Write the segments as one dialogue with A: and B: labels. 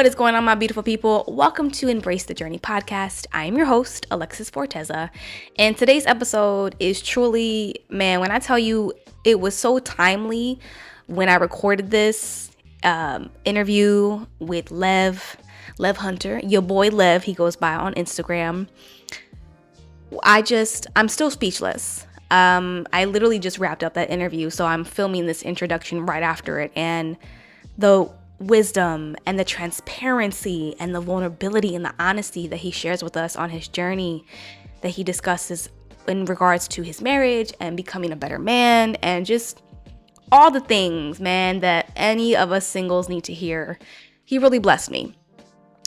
A: What is going on, my beautiful people? Welcome to Embrace the Journey podcast. I am your host, Alexis Forteza, and today's episode is truly, man, when I tell you it was so timely when I recorded this interview with Lev Hunter, your boy Lev, he goes by on Instagram. I'm still speechless. I literally just wrapped up that interview, so I'm filming this introduction right after it, and the wisdom and the transparency and the vulnerability and the honesty that he shares with us on his journey that he discusses in regards to his marriage and becoming a better man and just all the things, man, that any of us singles need to hear. He really blessed me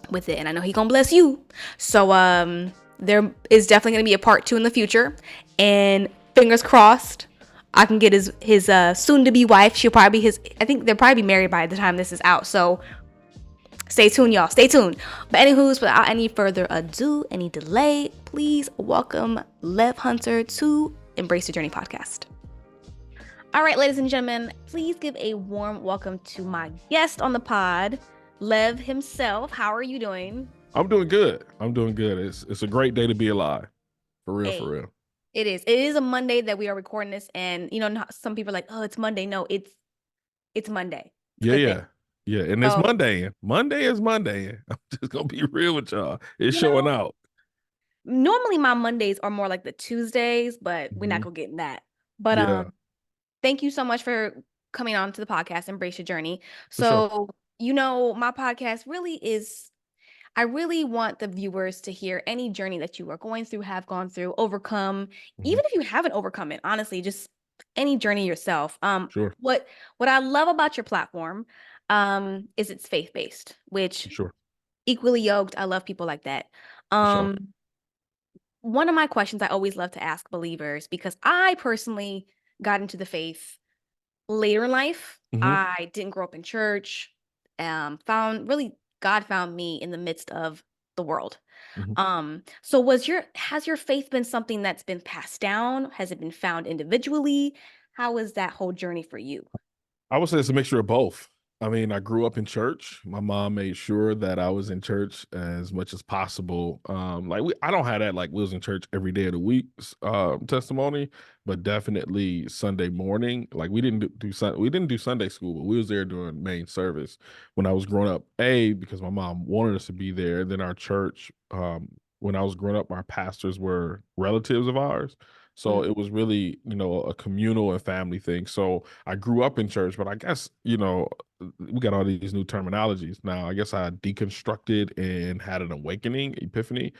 A: with it, and I know he gonna bless you. So there is definitely gonna be a part 2 in the future, and fingers crossed I can get his soon-to-be wife. She'll probably be I think they'll probably be married by the time this is out. So stay tuned, y'all. Stay tuned. But anywho's, without any further ado, any delay, please welcome Lev Hunter to Embrace the Journey podcast. All right, ladies and gentlemen, please give a warm welcome to my guest on the pod, Lev himself. How are you doing?
B: I'm doing good. It's a great day to be alive. For real,
A: Hey.
B: for real.
A: It is a Monday that we are recording this, and some people are like, "Oh, it's Monday." No, it's Monday. It's a good
B: Yeah. And it's Monday. Monday is Monday. I'm just gonna be real with y'all. It's showing out.
A: Normally, my Mondays are more like the Tuesdays, but we're not gonna get in that. But thank you so much for coming on to the podcast, Embrace Your Journey. So, my podcast really is. I really want the viewers to hear any journey that you are going through, have gone through, overcome, even if you haven't overcome it, honestly, just any journey yourself. What I love about your platform is it's faith-based, which equally yoked. I love people like that. One of my questions I always love to ask believers, because I personally got into the faith later in life. I didn't grow up in church. God found me in the midst of the world. So has your faith been something that's been passed down? Has it been found individually? How is that whole journey for you?
B: I would say it's a mixture of both. I mean, I grew up in church. My mom made sure that I was in church as much as possible. I don't have that like we was in church every day of the week testimony, but definitely Sunday morning. Like we didn't do Sunday school, but we was there during main service when I was growing up. Because my mom wanted us to be there. And then our church, when I was growing up, our pastors were relatives of ours. So it was really, a communal and family thing. So I grew up in church, but I guess, we got all these new terminologies now. I guess I deconstructed and had an awakening, epiphany,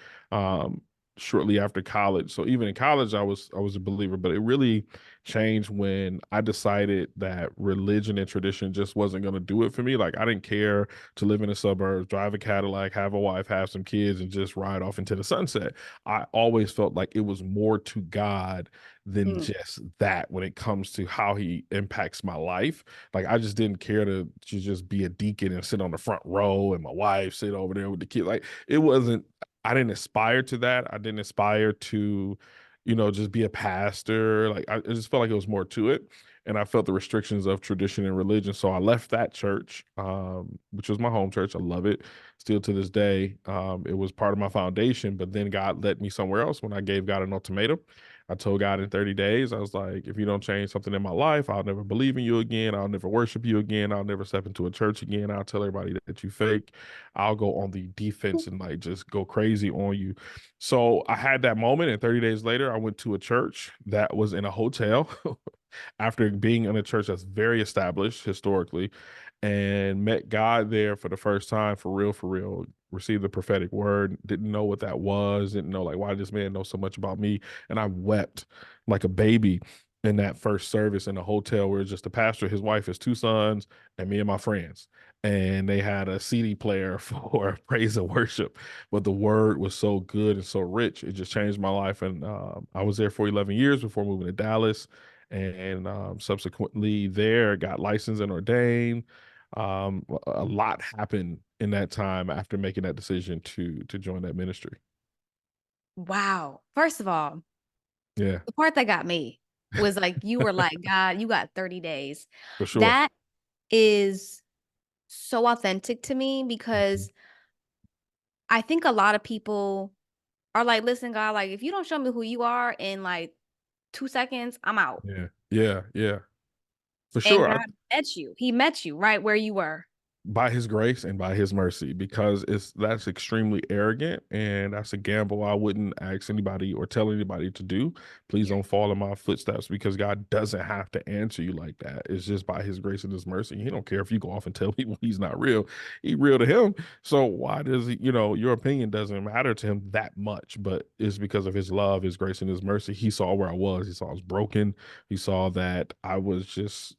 B: shortly after college. So even in college, I was a believer, but it really changed when I decided that religion and tradition just wasn't going to do it for me. Like I didn't care to live in the suburbs, drive a Cadillac, have a wife, have some kids, and just ride off into the sunset. I always felt like it was more to God than just that when it comes to how he impacts my life. Like I just didn't care to just be a deacon and sit on the front row and my wife sit over there with the kid. Like it wasn't, I didn't aspire to that. I didn't aspire to, just be a pastor. Like I just felt like it was more to it. And I felt the restrictions of tradition and religion. So I left that church, which was my home church. I love it still to this day. It was part of my foundation, but then God led me somewhere else when I gave God an ultimatum. I told God in 30 days, I was like, if you don't change something in my life, I'll never believe in you again. I'll never worship you again. I'll never step into a church again. I'll tell everybody that you fake. I'll go on the defense and like just go crazy on you. So I had that moment, and 30 days later, I went to a church that was in a hotel after being in a church that's very established historically, and met God there for the first time for real, received the prophetic word, didn't know what that was, didn't know like why this man knows so much about me. And I wept like a baby in that first service in a hotel where it's just the pastor, his wife, his two sons, and me and my friends. And they had a CD player for praise and worship. But the word was so good and so rich. It just changed my life. And I was there for 11 years before moving to Dallas. And subsequently there got licensed and ordained. A lot happened in that time after making that decision to join that ministry.
A: Wow. First of all,
B: the
A: part that got me was like you were like, God, you got 30 days.
B: For sure.
A: That is so authentic to me
B: Mhm.
A: because I think a lot of people are like, listen, God, like if you don't show me who you are in like 2 seconds, I'm out.
B: Yeah, yeah, yeah, for
A: And
B: sure.
A: God met you. He met you right where you were.
B: By his grace and by his mercy, because that's extremely arrogant, and that's a gamble I wouldn't ask anybody or tell anybody to do. Please
A: Yeah.
B: don't follow in my footsteps, because God doesn't have to answer you like that. It's just by his grace and his mercy. He don't care if you go off and tell people he's not real. He real to him. So why does he, your opinion doesn't matter to him that much? But it's because of his love, his grace, and his mercy. He saw where I was. He saw I was broken. He saw that I was just,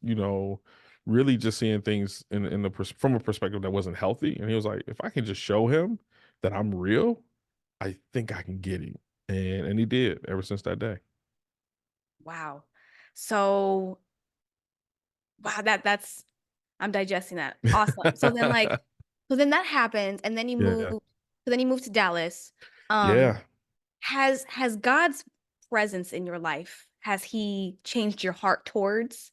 B: really just seeing things from a perspective that wasn't healthy. And he was like, if I can just show him that I'm real, I think I can get him. And he did ever since that day.
A: Wow. So wow, that's I'm digesting that. Awesome. So then that happens, and then you move.
B: Yeah.
A: So then you move to Dallas. Um,
B: Yeah.
A: has God's presence in your life, has he changed your heart towards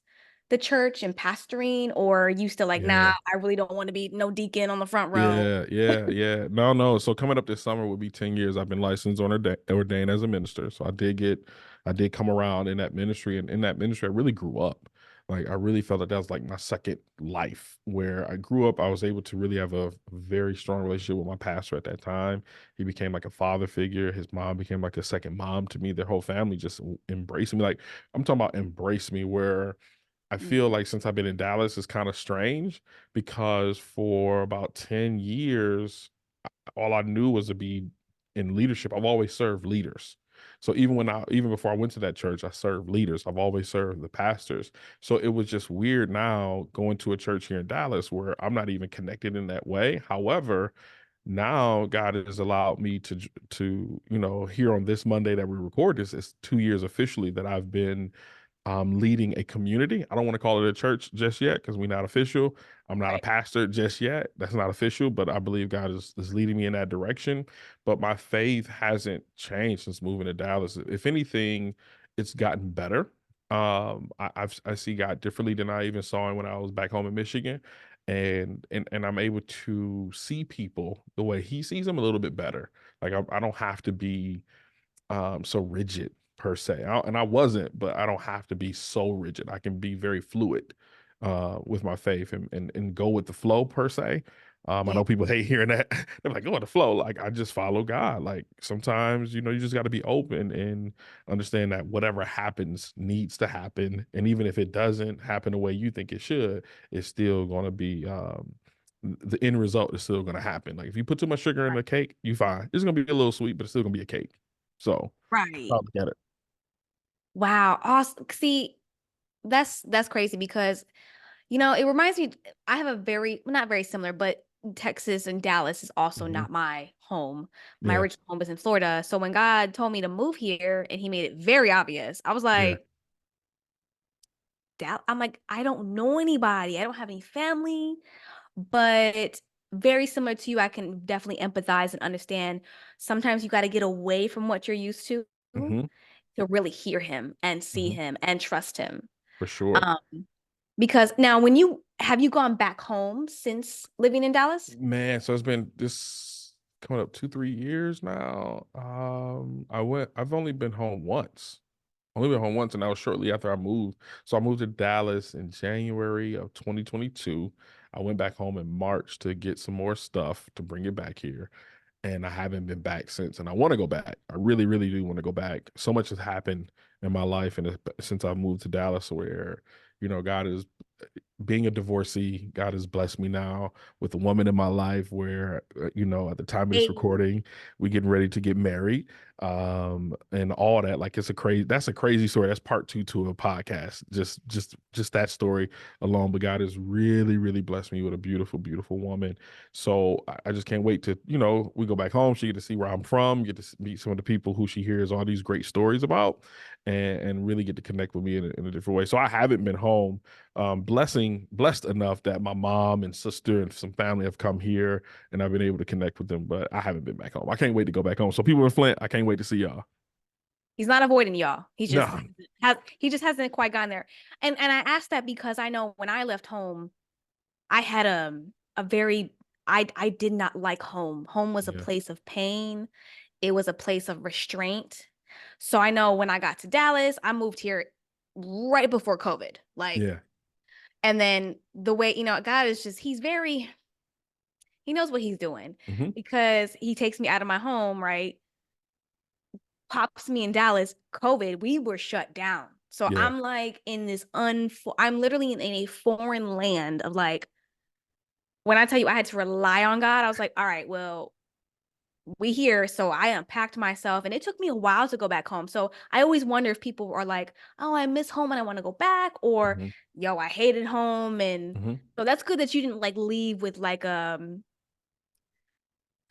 A: the church and pastoring, or are you still like, nah,
B: Yeah.
A: I really don't want to be no deacon on the front row?
B: Yeah, yeah, yeah. No, no. So coming up this summer will be 10 years. I've been licensed on ordained as a minister. So I did come around in that ministry, and in that ministry, I really grew up. Like I really felt that was like my second life where I grew up. I was able to really have a very strong relationship with my pastor at that time. He became like a father figure. His mom became like a second mom to me. Their whole family just embraced me. Like I'm talking about embrace me, where I feel
A: Mhm.
B: like since I've been in Dallas, it's kind of strange because for about 10 years, all I knew was to be in leadership. I've always served leaders. So even before I went to that church, I served leaders. I've always served the pastors. So it was just weird now going to a church here in Dallas where I'm not even connected in that way. However, now God has allowed me to here on this Monday that we record this, it's 2 years officially that I've been leading a community. I don't want to call it a church just yet because we're not official. I'm not a
A: Right.
B: pastor just yet. That's not official, but I believe God is leading me in that direction. But my faith hasn't changed since moving to Dallas. If anything, it's gotten better. I see God differently than I even saw him when I was back home in Michigan. And I'm able to see people the way he sees them a little bit better. Like I don't have to be so rigid per se. And I wasn't, but I don't have to be so rigid. I can be very fluid with my faith and go with the flow per se. I
A: Yeah.
B: know people hate hearing that. They're like, go with the flow. Like I just follow God. Like sometimes, you just got to be open and understand that whatever happens needs to happen. And even if it doesn't happen the way you think it should, it's still going to be the end result is still going to happen. Like if you put too much sugar in the cake, you fine. It's going to be a little sweet, but it's still going to be a cake. So
A: Right.
B: I'll look at it.
A: Wow. Awesome. See, that's crazy because it reminds me, I have a very, well, not very similar, but Texas and Dallas is also
B: Hmm.
A: not my home. My
B: Yeah,
A: original home was in Florida. So when God told me to move here and he made it very obvious, I was
B: yeah,
A: like, I'm like, I don't know anybody. I don't have any family, but very similar to you, I can definitely empathize and understand. Sometimes you got to get away from what you're used to
B: hmm
A: really hear him and see
B: hmm
A: him and trust him.
B: for sure.
A: Um, because now when you have you gone back home since living in Dallas?
B: Man, so it's been this coming up 2, 3 years now. I've only been home once. Only been home once, and that was shortly after I moved. So I moved to Dallas in January of 2022. I went back home in March to get some more stuff to bring it back here. And I haven't been back since. And I want to go back. I really, really do want to go back. So much has happened in my life, and since I moved to Dallas, where God is being a divorcee. God has blessed me now with a woman in my life where, at the time of this
A: Hey.
B: recording, we getting ready to get married, and all that. Like that's a crazy story. That's part two to a podcast. Just that story alone. But God has really, really blessed me with a beautiful, beautiful woman. So I just can't wait to, we go back home. She get to see where I'm from, get to meet some of the people who she hears all these great stories about, and really get to connect with me in a different way. So I haven't been home. Blessed enough that my mom and sister and some family have come here, and I've been able to connect with them, but I haven't been back home. I can't wait to go back home. So people in Flint, I can't wait to see y'all.
A: He's not avoiding y'all.
B: No.
A: He just hasn't quite gotten there. And I asked that because I know when I left home, I had a very I did not like home. Home was a
B: Yeah.
A: place of pain. It was a place of restraint. So I know when I got to Dallas, I moved here right before COVID. Like,
B: Yeah.
A: and then the way, God is just, he knows what he's doing
B: Hmm.
A: because he takes me out of my home, right? Pops me in Dallas, COVID, we were shut down. So
B: Yeah.
A: I'm like in this I'm literally in a foreign land of like, when I tell you I had to rely on God, I was like, all right, well, we here. So I unpacked myself and it took me a while to go back home. So I always wonder if people are like, oh, I miss home and I want to go back, or
B: Hmm.
A: yo, I hated home. And
B: Hmm.
A: so that's good that you didn't like leave with like I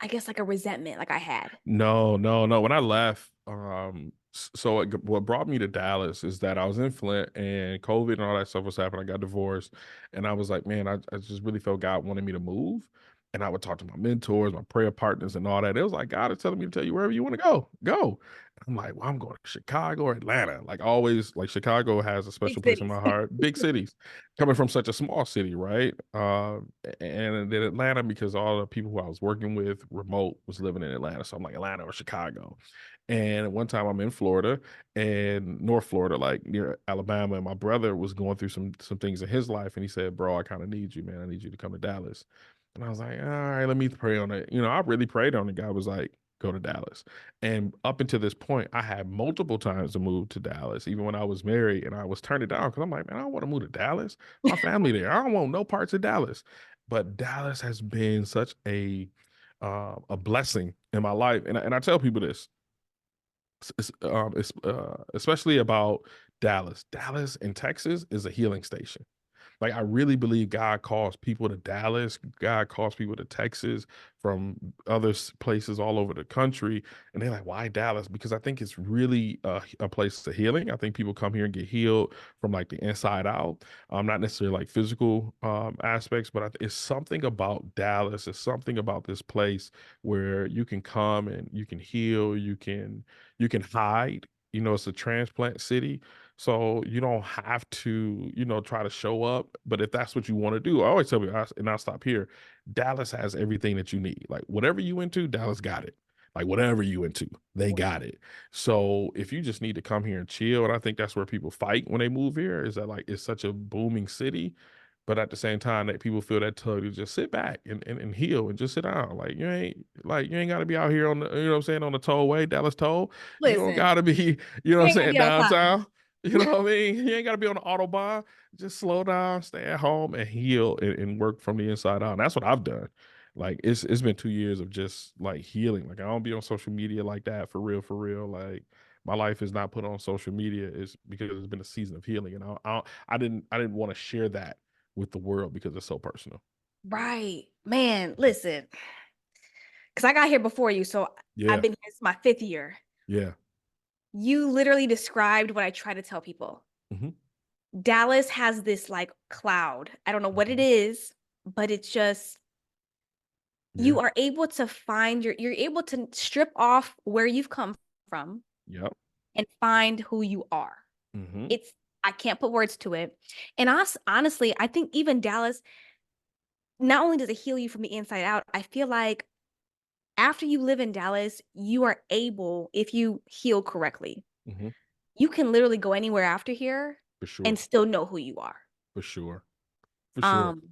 A: guess like a resentment like I had.
B: No, no, no. When I left, so what brought me to Dallas is that I was in Flint and COVID and all that stuff was happening. I got divorced, and I was like, man, I just really felt God wanted me to move. And I would talk to my mentors, my prayer partners, and all that. It was like God is telling me to tell you wherever you want to go, go. And I'm like, well, I'm going to Chicago or Atlanta. Like always, like Chicago has a
A: Big
B: special place in
A: cities.
B: my heart. Big cities, coming from such a small city, right? And then Atlanta because all the people who I was working with remote was living in Atlanta. So I'm like Atlanta or Chicago. And one time I'm in Florida and North Florida, like near Alabama, and my brother was going through some things in his life, and he said, "Bro, I kind of need you, man. I need you to come to Dallas." And I was like, "All right, let me pray on it." I really prayed on it. God was like, "Go to Dallas." And up until this point, I had multiple times to move to Dallas, even when I was married, and I was turning it down because I'm like, "Man, I don't want to move to Dallas. My family there. I don't want no parts of Dallas." But Dallas has been such a blessing in my life, and I tell people this especially about Dallas. Dallas in Texas is a healing station. Like I really believe God calls people to Dallas. God calls people to Texas from other places all over the country, and they're like, "Why Dallas?" Because I think it's really a place of healing. I think people come here and get healed from like the inside out. Not necessarily like physical aspects, but it's something about Dallas. It's something about this place where you can come and you can heal. You can hide. It's a transplant city, so you don't have to, try to show up. But if that's what you want to do, I always tell people, and I'll stop here. Dallas has everything that you need. Like whatever you into, Dallas got it. Like whatever you into, they got it. So if you just need to come here and chill, and I think that's where people fight when they move here, is that like it's such a booming city. But at the same time, that people feel that tug to just sit back and heal and just sit down. Like you ain't gotta be out here on the, what I'm saying, on the tollway, Dallas toll. You don't
A: Listen,
B: gotta be, what
A: you
B: I'm
A: ain't gotta
B: saying,
A: be outside.
B: downtown. You know what I mean? You ain't got to be on the Autobahn. Just slow down, stay at home, and heal and work from the inside out. And that's what I've done. Like it's been 2 years of just like healing. Like I don't be on social media like that for real, for real. Like my life is not put on social media is because it's been a season of healing, and I didn't want to share that with the world because it's so personal.
A: Right. Man, listen, because I got here before you, so I've
B: Yeah,
A: been here, this is my fifth year.
B: yeah,
A: You literally described what I try to tell people.
B: hmm
A: Dallas has this like cloud. I don't know what it
B: hmm
A: is, but it's just
B: yeah,
A: you are able to find you're able to strip off where you've come from
B: yep,
A: and find who you are.
B: hmm
A: It's I can't put words to it. And honestly, I think even Dallas, not only does it heal you from the inside out, I feel like after you live in Dallas, you are able, if you heal correctly,
B: hmm
A: you can literally go anywhere after here
B: for
A: and
B: sure,
A: still know who you are.
B: for sure, for sure.
A: Um,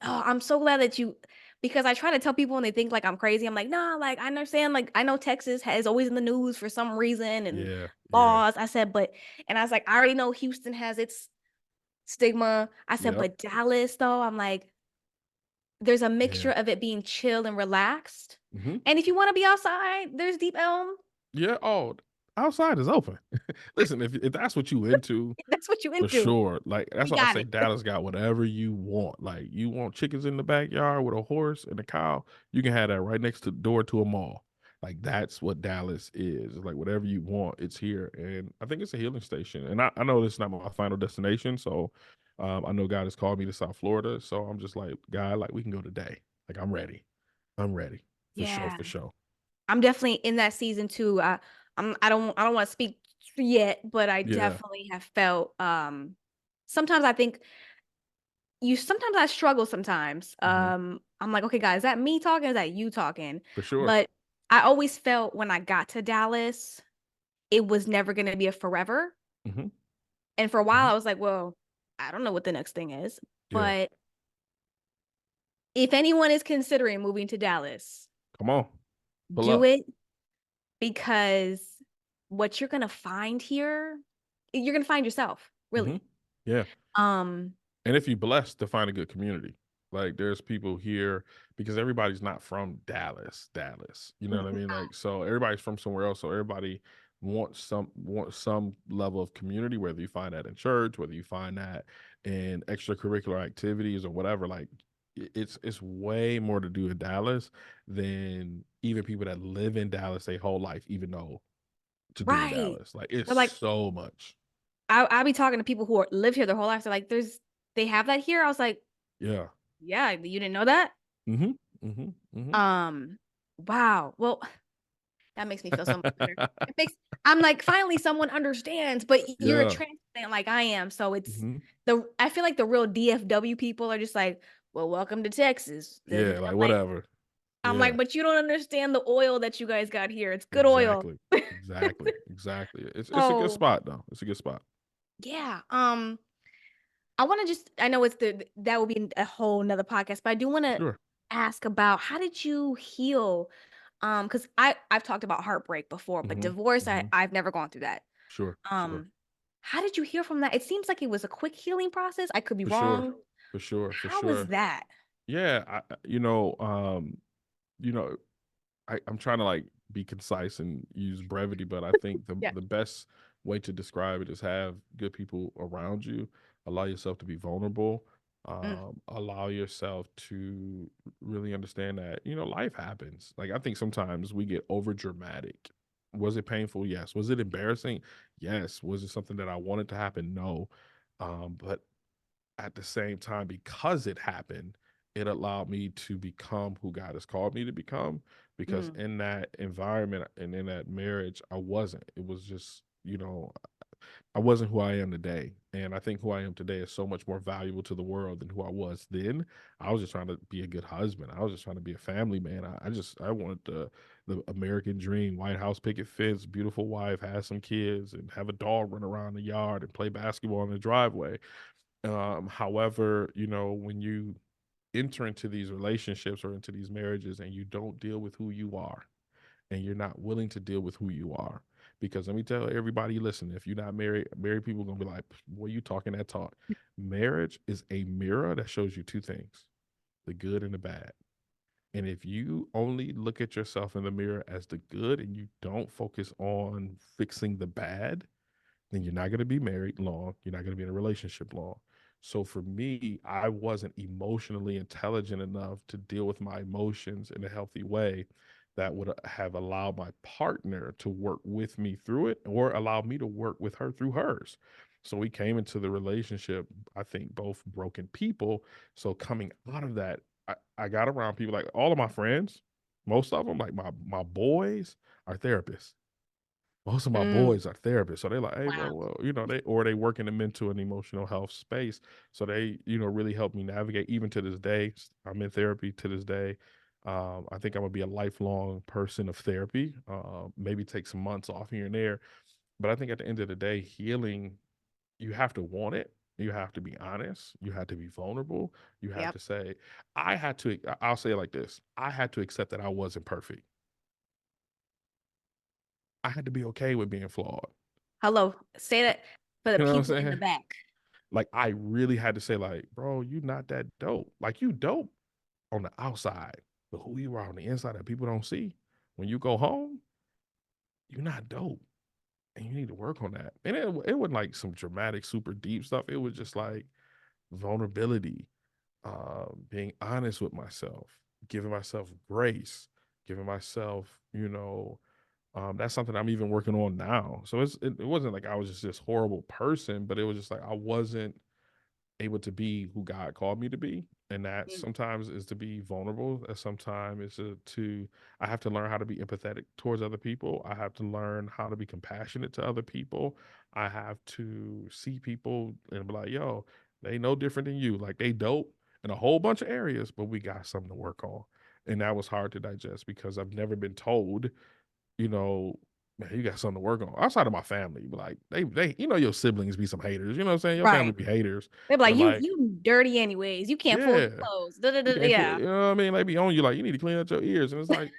A: I'm so glad that you, because I try to tell people and they think like I'm crazy. I'm like, nah, like I understand, like I know Texas has always in the news for some reason and
B: Yeah, yeah,
A: laws. I said, but and I was like, I already know Houston has its stigma. I said,
B: yep,
A: but Dallas though, I'm like, there's a mixture
B: yeah.
A: of it being chill and relaxed.
B: hmm
A: And if you want to be outside, there's Deep Elm.
B: Yeah. Oh, outside is open. Listen, if that's what you into,
A: That's what you
B: for
A: into.
B: sure. Like that's
A: We
B: why I
A: got
B: say
A: it.
B: Dallas got whatever you want. Like you want chickens in the backyard with a horse and a cow, you can have that right next to the door to a mall. Like that's what Dallas is. It's like whatever you want, it's here. And I think it's a healing station. And I know this is not my final destination. So I know God has called me to South Florida. So I'm just like, God, like we can go today. Like I'm ready. I'm ready. For sure,
A: Yeah.
B: for sure.
A: I'm definitely in that season too. I don't want to speak yet, but I
B: Yeah.
A: definitely have felt sometimes I think you sometimes I struggle sometimes.
B: Hmm.
A: I'm like, okay, guys, is that me talking? Is that you talking?
B: For sure.
A: But I always felt when I got to Dallas, it was never going to be a forever.
B: Hmm.
A: And for a while,
B: Hmm.
A: I was like, well, I don't know what the next thing is.
B: Yeah.
A: But if anyone is considering moving to Dallas,
B: Come on. Pull
A: do
B: up.
A: it because what you're going to find here, you're going to find yourself,
B: Hmm.
A: really.
B: Yeah.
A: Um,
B: And if you're blessed to find a good community, like there's people here because everybody's not from Dallas. You know what I mean? Like so everybody's from somewhere else. So everybody wants some level of community, whether you find that in church, whether you find that in extracurricular activities or whatever. Like it's way more to do in Dallas than even people that live in Dallas their whole life, even know to do in
A: right.
B: Dallas. Like it's
A: But like,
B: so much.
A: I'll be talking to people who live here their whole life. They're like, they have that here. I was like,
B: Yeah.
A: yeah, you didn't know that?
B: Hmm. Hmm. Hmm.
A: Um, wow. Well, that makes me feel so much better. It makes I'm like, finally someone understands, but you're a
B: Yeah.
A: transplant like I am. So
B: Hmm.
A: I feel like the real DFW people are just like, well, welcome to Texas.
B: Yeah, like whatever.
A: I'm
B: Yeah,
A: like, but you don't understand the oil that you guys got here. It's good oil.
B: exactly. Exactly. Exactly. It's a good
A: So
B: spot though. It's a good spot.
A: yeah. I want to just, I know that will be a whole nother podcast, but I do want to
B: Sure.
A: ask about how did you heal? Because I've talked about heartbreak before, but
B: Hmm.
A: divorce,
B: Hmm.
A: I've never gone through that.
B: Sure. Sure.
A: Um, how did you heal from that? It seems like it was a quick healing process. I could be
B: For sure.
A: wrong.
B: For sure. For
A: How was
B: sure.
A: that?
B: Yeah, you know, I'm trying to like be concise and use brevity, but I think the
A: Yeah.
B: the best way to describe it is have good people around you, allow yourself to be vulnerable,
A: Mm,
B: allow yourself to really understand that life happens. Like I think sometimes we get over dramatic. Was it painful? Yes. Was it embarrassing? Yes. Was it something that I wanted to happen? No. But at the same time, because it happened, it allowed me to become who God has called me to become. Because
A: mm,
B: in that environment and in that marriage, I wasn't. It was just, I wasn't who I am today. And I think who I am today is so much more valuable to the world than who I was then. I was just trying to be a good husband. I was just trying to be a family man. I wanted the American dream, White House picket fence, beautiful wife, have some kids, and have a dog run around the yard and play basketball in the driveway. However, when you enter into these relationships or into these marriages and you don't deal with who you are and you're not willing to deal with who you are, because let me tell everybody, listen, if you're not married, married people are gonna be like, "Boy, you talking that talk." Marriage is a mirror that shows you two things: the good and the bad. And if you only look at yourself in the mirror as the good and you don't focus on fixing the bad, then you're not going to be married long. You're not going to be in a relationship long. So for me, I wasn't emotionally intelligent enough to deal with my emotions in a healthy way that would have allowed my partner to work with me through it or allow me to work with her through hers. So we came into the relationship, I think, both broken people. So coming out of that, I got around people like all of my friends, most of them, like my boys, are therapists. Most of my
A: mm.
B: boys are therapists, so they're like, "Hey,
A: Wow.
B: well, they work in the mental and emotional health space, so they, really help me navigate. Even to this day, I'm in therapy to this day. I think I'm gonna be a lifelong person of therapy. Maybe take some months off here and there, but I think at the end of the day, healing, you have to want it. You have to be honest. You have to be vulnerable. You have
A: Yep.
B: to say, I had to. I'll say it like this: I had to accept that I wasn't perfect. I had to be okay with being flawed.
A: Hello. Say that for the
B: You know what I'm
A: people in the
B: saying?
A: back.
B: Like I really had to say, like, bro, you not that dope. Like you dope on the outside, but who you are on the inside that people don't see. When you go home, you're not dope, and you need to work on that. And it wasn't like some dramatic, super deep stuff. It was just like vulnerability, being honest with myself, giving myself grace, giving myself, that's something I'm even working on now. So it wasn't like I was just this horrible person, but it was just like I wasn't able to be who God called me to be. And that
A: Mm,
B: sometimes is to be vulnerable. And sometimes is I have to learn how to be empathetic towards other people. I have to learn how to be compassionate to other people. I have to see people and be like, yo, They no different than you. Like they dope in a whole bunch of areas, but we got something to work on. And that was hard to digest because I've never been told, you know, man, you got something to work on. Outside of my family, like they, your siblings be some haters. You know what I'm saying? Your family
A: Right.
B: be haters,
A: They're like,
B: but like,
A: you dirty anyways. You can't fold your
B: yeah,
A: clothes. Da, da, da,
B: you
A: da.
B: can't put,
A: Yeah.
B: you know what I mean? They be on you like you need to clean out your ears, and it's like,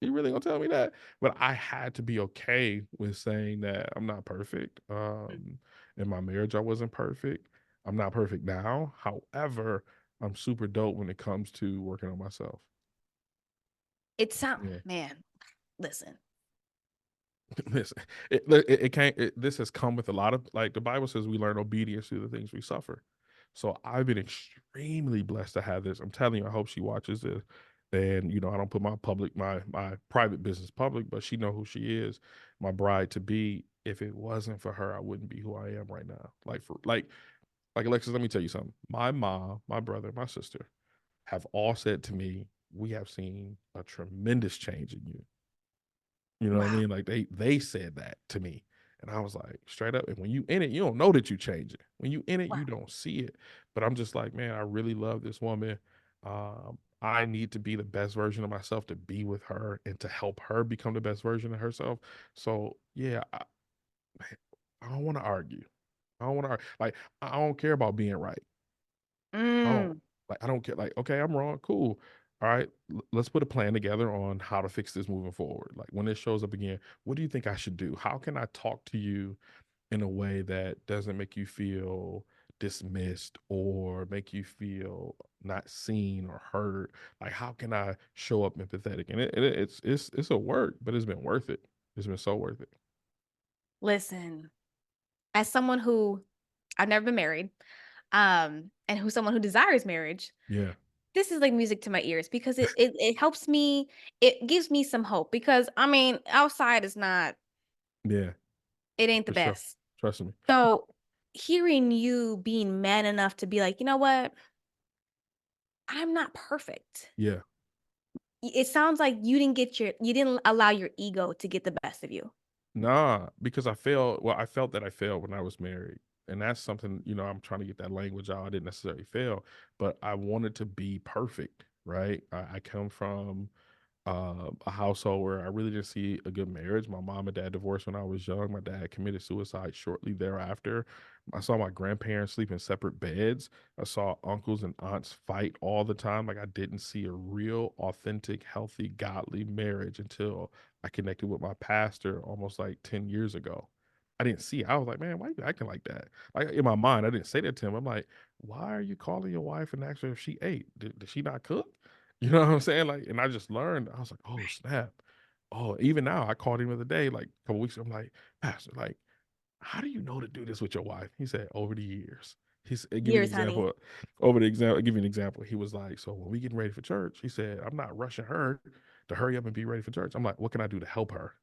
B: you really gonna tell me that? But I had to be okay with saying that I'm not perfect. In my marriage, I wasn't perfect. I'm not perfect now. However, I'm super dope when it comes to working on myself.
A: It sound
B: Yeah.
A: man, listen.
B: Listen, it can't. This has come with a lot of, like the Bible says, we learn obedience through the things we suffer. So I've been extremely blessed to have this. I'm telling you, I hope she watches this. And I don't put my private business public, but she know who she is, my bride to be. If it wasn't for her, I wouldn't be who I am right now. Like Alexis, let me tell you something. My mom, my brother, my sister have all said to me, we have seen a tremendous change in you. You know what I
A: Wow.
B: mean? Like they said that to me. And I was like, straight up. And when you in it, you don't know that you change it. When you in it,
A: Wow.
B: you don't see it. But I'm just like, man, I really love this woman. I need to be the best version of myself to be with her and to help her become the best version of herself. So yeah, I don't want to argue. I don't want to argue. Like, I don't care about being right. I don't
A: Mm,
B: I don't care. Like, okay, I'm wrong. Cool. All right, let's put a plan together on how to fix this moving forward. Like when it shows up again, what do you think I should do? How can I talk to you in a way that doesn't make you feel dismissed or make you feel not seen or heard? Like how can I show up empathetic? And it's a work, but it's been worth it. It's been so worth it.
A: listen. As someone who I've never been married, and who's someone who desires marriage,
B: Yeah,
A: this is like music to my ears because it helps me, it gives me some hope because I mean, outside is not,
B: yeah,
A: it ain't the
B: for sure.
A: best.
B: Trust me.
A: So hearing you being man enough to be like, you know what? I'm not perfect.
B: Yeah.
A: It sounds like you didn't allow your ego to get the best of you.
B: Nah, because I failed. Well, I felt that I failed when I was married. And that's something, I'm trying to get that language out. I didn't necessarily fail, but I wanted to be perfect, right? I come from a household where I really didn't see a good marriage. My mom and dad divorced when I was young. My dad committed suicide shortly thereafter. I saw my grandparents sleep in separate beds. I saw uncles and aunts fight all the time. Like I didn't see a real, authentic, healthy, godly marriage until I connected with my pastor almost like 10 years ago. I didn't see it. I was like, man, why are you acting like that? Like in my mind, I didn't say that to him. I'm like, why are you calling your wife and asking her if she ate? Did she not cook? You know what I'm saying? Like, and I just learned. I was like, oh snap. Oh, even now, I called him the other day, like a couple weeks ago. I'm like, Pastor, like, how do you know to do this with your wife? He said, over the years. Give you an
A: Years, honey.
B: example. Over the example, give you an example. He was like, so when we getting ready for church, he said, I'm not rushing her to hurry up and be ready for church. I'm like, what can I do to help her?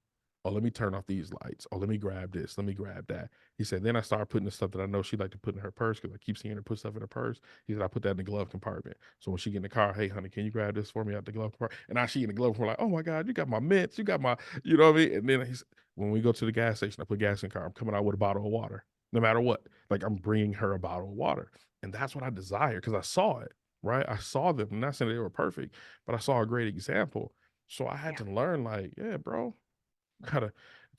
B: Oh, let me turn off these lights. Oh, let me grab this. Let me grab that. He said, then I started putting the stuff that I know she like to put in her purse because I keep seeing her put stuff in her purse. He said, I put that in the glove compartment. So when she get in the car, hey, honey, can you grab this for me out the glove compartment? And now she in the glove compartment, like, oh my God, you got my mints. You got my, you know what I mean? And then when we go to the gas station, I put gas in the car. I'm coming out with a bottle of water, no matter what. Like I'm bringing her a bottle of water. And that's what I desire because I saw it, right? I saw them. I'm not saying they were perfect, but I saw a great example. So I had
A: Yeah.
B: to learn, like, yeah, bro, gotta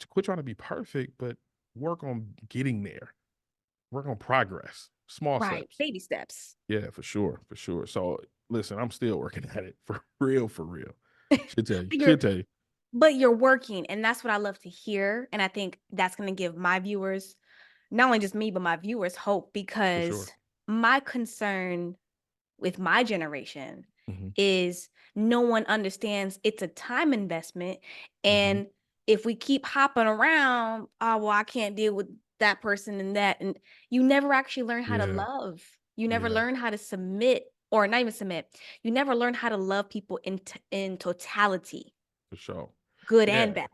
B: quit trying to be perfect, but work on getting there. Work on progress, small
A: Right.
B: steps.
A: Baby steps.
B: Yeah, for sure, for sure. So listen, I'm still working at it for real, for real. Should tell you,
A: You're
B: should tell you
A: but you're working, and that's what I love to hear. And I think that's gonna give my viewers, not only just me, but my viewers hope
B: for
A: because
B: sure.
A: my concern with my generation
B: Hmm.
A: is no one understands it's a time investment.
B: Hmm.
A: And if we keep hopping around, oh, well, I can't deal with that person and that. And you never actually learn how to
B: Yeah,
A: love. You never
B: yeah,
A: learn how to submit or not even submit. You never learn how to love people in totality,
B: for sure.
A: good and
B: Yeah.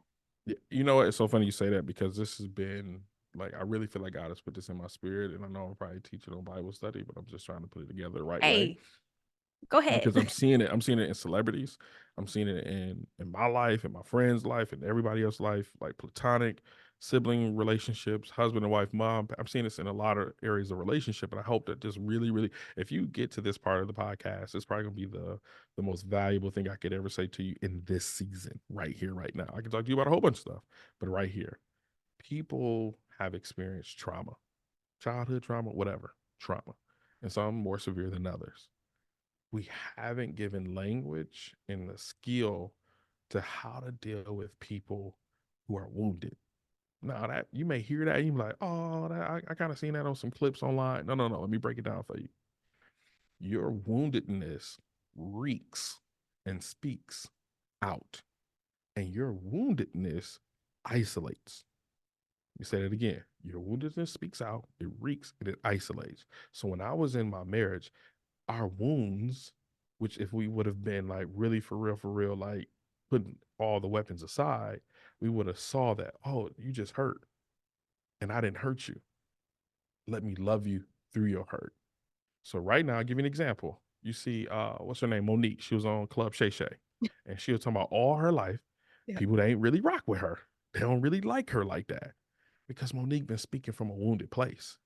A: bad.
B: You know what? It's so funny you say that because this has been like I really feel like God has put this in my spirit, and I know I'm probably teaching on Bible study, but I'm just trying to put it together the right way.
A: Hey, go ahead.
B: Because I'm seeing it. I'm seeing it in celebrities. I'm seeing it in my life, in my friends' life, and everybody else's life, like platonic. sibling relationships, husband and wife, mom. I'm seeing this in a lot of areas of relationship, and I hope that just really, really, if you get to this part of the podcast, it's probably gonna be the most valuable thing I could ever say to you in this season, right here, right now. I can talk to you about a whole bunch of stuff, but right here, people have experienced trauma, childhood trauma, whatever trauma, and some more severe than others. We haven't given language and the skill to how to deal with people who are wounded. Now that you may hear that, and you're like, oh, I kind of seen that on some clips online. No, no, no. Let me break it down for you. Your woundedness reeks and speaks out, and your woundedness isolates. You say it again. Your woundedness speaks out, it reeks, and it isolates. So when I was in my marriage, our wounds, which if we would have been like really for real, like putting all the weapons aside, we would have saw that, oh, you just hurt and I didn't hurt you. Let me love you through your hurt. So right now, I'll give you an example. You see, what's her name? Monique. She was on Club Shay Shay. And she was talking about all her life,
A: Yeah.
B: people that ain't really rock with her. They don't really like her like that. Because Monique been speaking from a wounded place.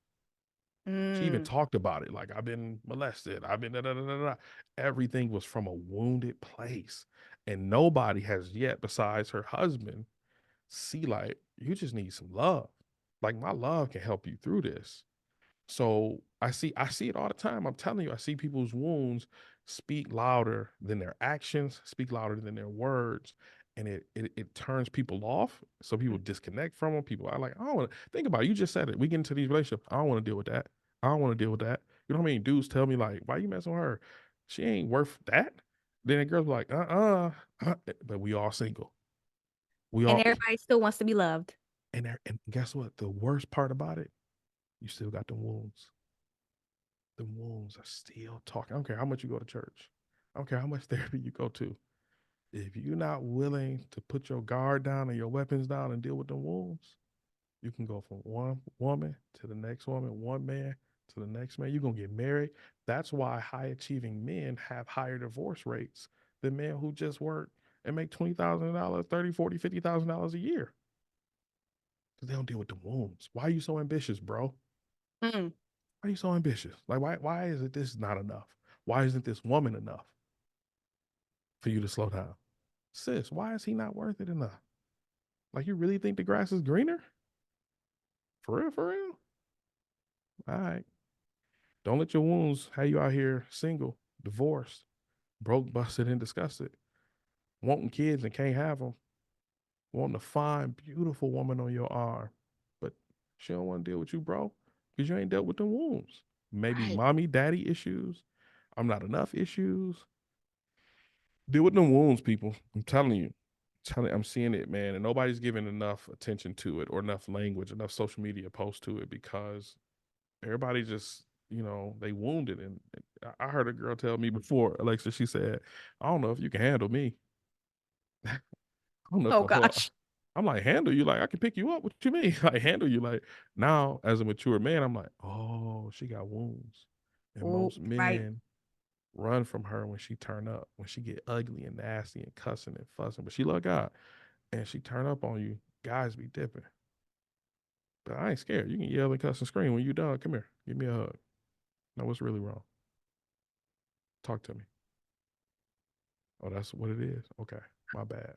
B: She even
A: Mm.
B: talked about it. Like, I've been molested. I've been da, da, da, da, da. Everything was from a wounded place. And nobody has yet, besides her husband, see like, you just need some love. Like my love can help you through this. So I see it all the time. I'm telling you, I see people's wounds speak louder than their actions, speak louder than their words, and it turns people off. So people disconnect from them. People are like, I don't want to think about it. You just said it. We get into these relationships. I don't want to deal with that. I don't want to deal with that. You know how many dudes tell me like, why you messing with her? She ain't worth that. Then the girl's like, but we all single. We
A: And
B: all
A: everybody still wants to be loved.
B: and guess what? The worst part about it, you still got the wounds. The wounds are still talking. I don't care how much you go to church. I don't care how much therapy you go to. If you're not willing to put your guard down and your weapons down and deal with the wounds, you can go from one woman to the next woman, one man to the next man. You're going to get married. That's why high achieving men have higher divorce rates than men who just work and make $20,000, 30, 40, $50,000 a year. Because they don't deal with the wounds. Why are you so ambitious, bro?
A: Mm.
B: Why are you so ambitious? Like, why is it this not enough? Why isn't this woman enough for you to slow down? Sis, why is he not worth it enough? Like, you really think the grass is greener? For real, for real? All right. Don't let your wounds have you out here single, divorced, broke, busted, and disgusted, wanting kids and can't have them, wanting to find beautiful woman on your arm, but she don't want to deal with you, bro, because you ain't dealt with the wounds. Maybe
A: Right.
B: mommy, daddy issues. I'm not enough issues. Deal with them wounds, people. I'm telling you. I'm seeing it, man, and nobody's giving enough attention to it or enough language, enough social media posts to it because everybody just, they wounded. And I heard a girl tell me before, Alexa, she said, I don't know if you can handle me. I don't know if
A: Oh
B: I'm for,
A: gosh.
B: I'm like, handle you. Like, I can pick you up. What you mean? Like, handle you. Like, now as a mature man, I'm like, oh, she got wounds. And
A: Oh,
B: most
A: right.
B: men run from her when she turn up, when she get ugly and nasty and cussing and fussing. But she love God, and she turn up on you. Guys be dipping. But I ain't scared. You can yell and cuss and scream when you done. Come here, give me a hug. Now what's really wrong? Talk to me. Oh, that's what it is. Okay, my bad.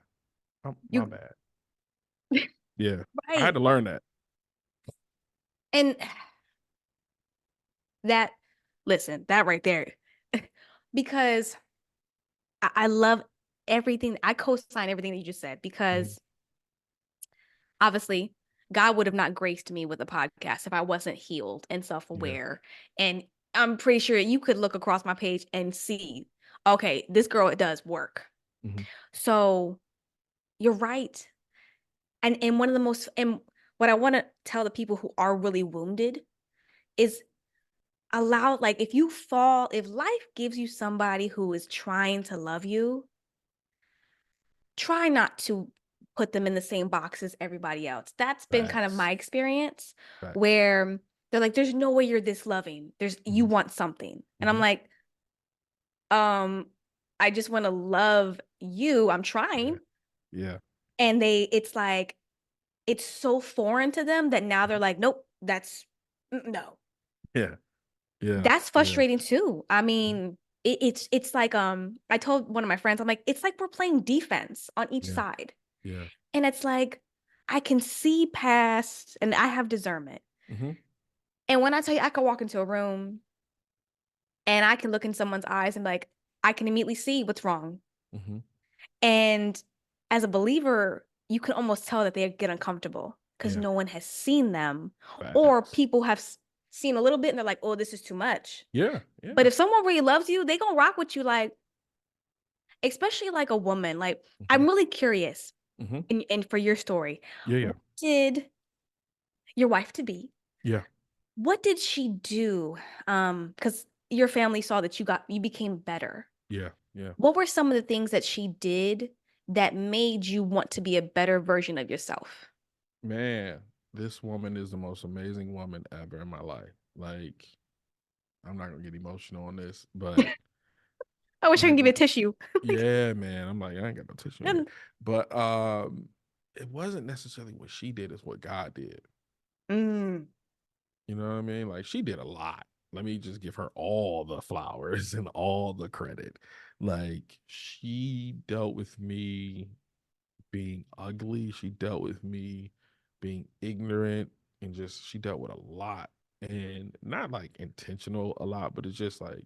B: My
A: You
B: bad. Yeah, I had
A: right.
B: to learn that.
A: And that listen, that right there. Because I love everything. I co-sign everything that you just said
B: Mhm.
A: because obviously God would have not graced me with a podcast if I wasn't healed and
B: Yeah.
A: self-aware. And I'm pretty sure you could look across my page and see, okay, this girl, it does work.
B: Hmm.
A: So you're right. And one of the most and what I want to tell the people who are really wounded is allow, like, if you fall, if life gives you somebody who is trying to love you, try not to put them in the same box as everybody else. That's been kind of
B: Facts.
A: my experience
B: Facts.
A: where they're like, there's no way you're this loving. You
B: Hmm.
A: want something. And I'm
B: Hmm.
A: like, um, I just want to love you. I'm
B: Yeah.
A: trying.
B: Yeah.
A: And it's like, it's so foreign to them that now they're like, nope, that's no.
B: Yeah. Yeah.
A: That's
B: Yeah.
A: frustrating too. I
B: Mhm.
A: mean, it's like I told one of my friends, I'm like, it's like we're playing defense on each
B: Yeah.
A: side.
B: Yeah.
A: And it's like I can see past and I have discernment.
B: Hmm.
A: And when I tell you I can walk into a room and I can look in someone's eyes and be like, I can immediately see what's wrong.
B: Hmm.
A: And as a believer, you can almost tell that they get uncomfortable because
B: Yeah.
A: no one has seen them, or
B: Facts.
A: people have seen a little bit and they're like, oh, this is too much.
B: Yeah.
A: But
B: Yeah.
A: if someone really loves you, they gonna rock with you, like, especially like a woman. Like,
B: Hmm.
A: I'm really curious
B: Hmm.
A: in for your story.
B: Yeah. Yeah.
A: What did your wife to be?
B: Yeah.
A: What did she do? Because your family saw that you became better.
B: Yeah. Yeah.
A: What were some of the things that she did that made you want to be a better version of yourself?
B: Man, this woman is the most amazing woman ever in my life. Like, I'm not gonna get emotional on this, but
A: I wish I
B: like,
A: could give you a tissue.
B: yeah, man. I'm like, I ain't got no tissue in here.
A: Mm.
B: But it wasn't necessarily what she did, it's what God did.
A: Mm.
B: You know what I mean? Like, she did a lot. Let me just give her all the flowers and all the credit. Like, she dealt with me being ugly. She dealt with me being ignorant, and just she dealt with a lot, and not like intentional a lot, but it's just like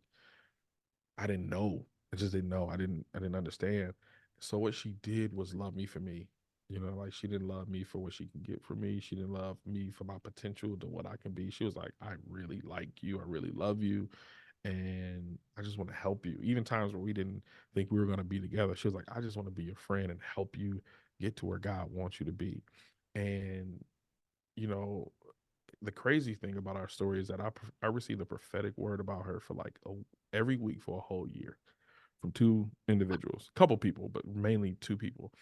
B: I didn't know. I just didn't know. I didn't understand. So what she did was love me for me. You know, like she didn't love me for what she can get from me. She didn't love me for my potential to what I can be. She was like, I really like you. I really love you. And I just want to help you. Even times where we didn't think we were going to be together, she was like, I just want to be your friend and help you get to where God wants you to be. And, you know, the crazy thing about our story is that I received a prophetic word about her for like every week for a whole year from two individuals, a couple people, but mainly two people.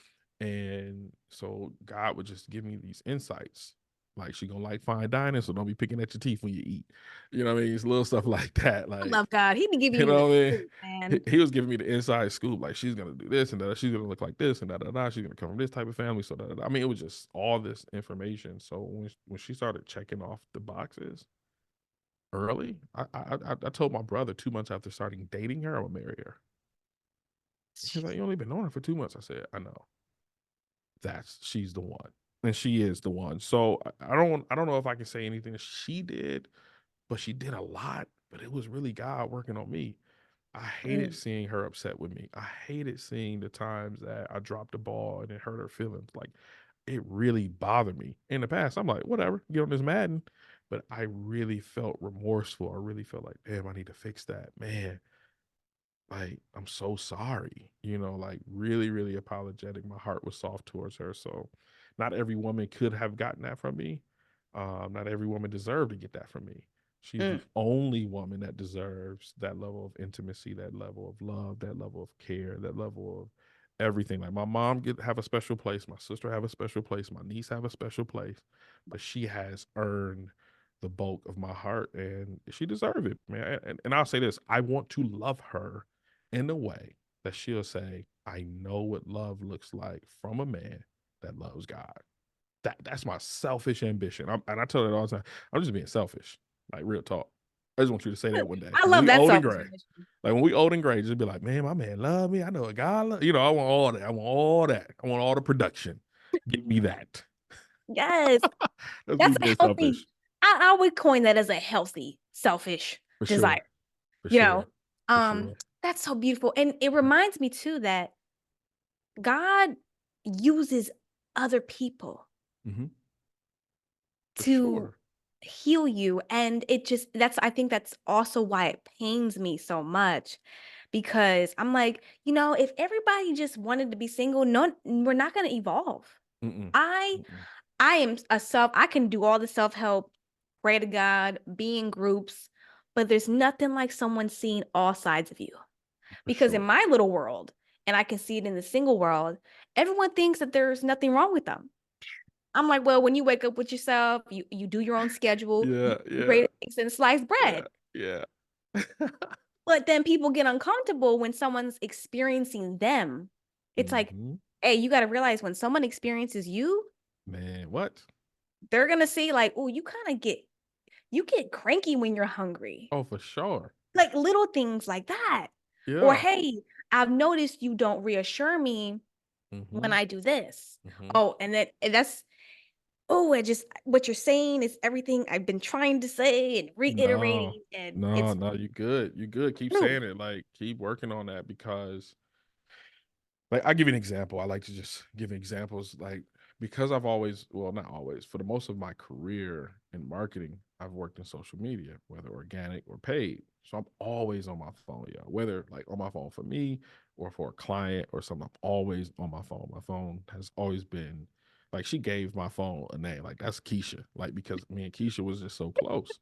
B: And so God would just give me these insights. Like she gonna like fine dining, so don't be picking at your teeth when you eat. You know what I mean? It's little stuff like that.
A: I
B: Like,
A: love God. He be giving
B: you
A: you the
B: know what I mean?
A: scoop, man.
B: He was giving me the inside scoop. Like she's gonna do this and that. She's gonna look like this and da da da. She's gonna come from this type of family. So da, da, da. I mean, it was just all this information. So when she started checking off the boxes early, I told my brother 2 months after starting dating her, I would marry her. He's like, you only been knowing her for 2 months. I said, I know. She's the one. And she is the one. So I don't know if I can say anything that she did, but she did a lot. But it was really God working on me. I hated
A: Mm.
B: seeing her upset with me. I hated seeing the times that I dropped the ball and it hurt her feelings. Like it really bothered me. In the past, I'm like, whatever, get on this Madden. But I really felt remorseful. I really felt like, damn, I need to fix that. Man, like I'm so sorry, like really really apologetic. My heart was soft towards her. So not every woman could have gotten that from me. Not every woman deserved to get that from me. She's the
A: Mm.
B: only woman that deserves that level of intimacy, that level of love, that level of care, that level of everything. Like my mom have a special place, my sister have a special place, my niece have a special place, but she has earned the bulk of my heart, and she deserved it, man. And I'll say this, I want to love her in a way that she'll say, I know what love looks like from a man that loves God. That's my selfish ambition. And I tell her all the time, I'm just being selfish, like real talk. I just want you to say that one day.
A: I
B: When
A: love
B: we
A: that
B: old and
A: selfish
B: gray.
A: ambition.
B: Like when we old and gray, just be like, man, my man love me. I know a God love. I want all that. I want all that. I want all the production. Give me that.
A: Yes,
B: That's me
A: that's a
B: being
A: healthy.
B: selfish.
A: I would coin that as a healthy, selfish
B: For
A: desire.
B: sure. For
A: You
B: sure.
A: know,
B: For sure.
A: that's so beautiful, and it reminds me too that God uses other people
B: Hmm. For
A: to
B: sure.
A: heal you. And it just, I think that's also why it pains me so much because I'm like, if everybody just wanted to be single, no, we're not going to evolve.
B: Mm-mm.
A: I,
B: Mm-mm.
A: I can do all the self help, pray to God, be in groups, but there's nothing like someone seeing all sides of you.
B: For
A: Because in
B: sure.
A: my little world, and I can see it in the single world, everyone thinks that there's nothing wrong with them. I'm like, well, when you wake up with yourself, you do your own schedule, you
B: Yeah. Yeah.
A: grade eggs and sliced
B: Yeah.
A: bread.
B: Yeah.
A: But then people get uncomfortable when someone's experiencing them. It's like,
B: Hmm.
A: hey, you got to realize when someone experiences you,
B: Man, what?
A: They're gonna see like, oh, you get cranky when you're hungry.
B: Oh, for sure.
A: Like little things like that. Or
B: Yeah.
A: hey, I've noticed you don't reassure me when
B: Mm-hmm.
A: I do this.
B: Mm-hmm.
A: Oh, and that's oh, it just what you're saying is everything I've been trying to say and
B: No,
A: reiterating, and
B: no,
A: it's
B: no, you good. You good. Keep
A: true.
B: saying it. Like, keep working on that because like I'll give you an example. I like to just give examples like because I've always, well, not always, for the most of my career in marketing, I've worked in social media, whether organic or paid. So I'm always on my phone, yeah. Whether like on my phone for me or for a client or something, I'm always on my phone. My phone has always been like she gave my phone a name. Like that's Keisha. Like because me and Keisha was just so close.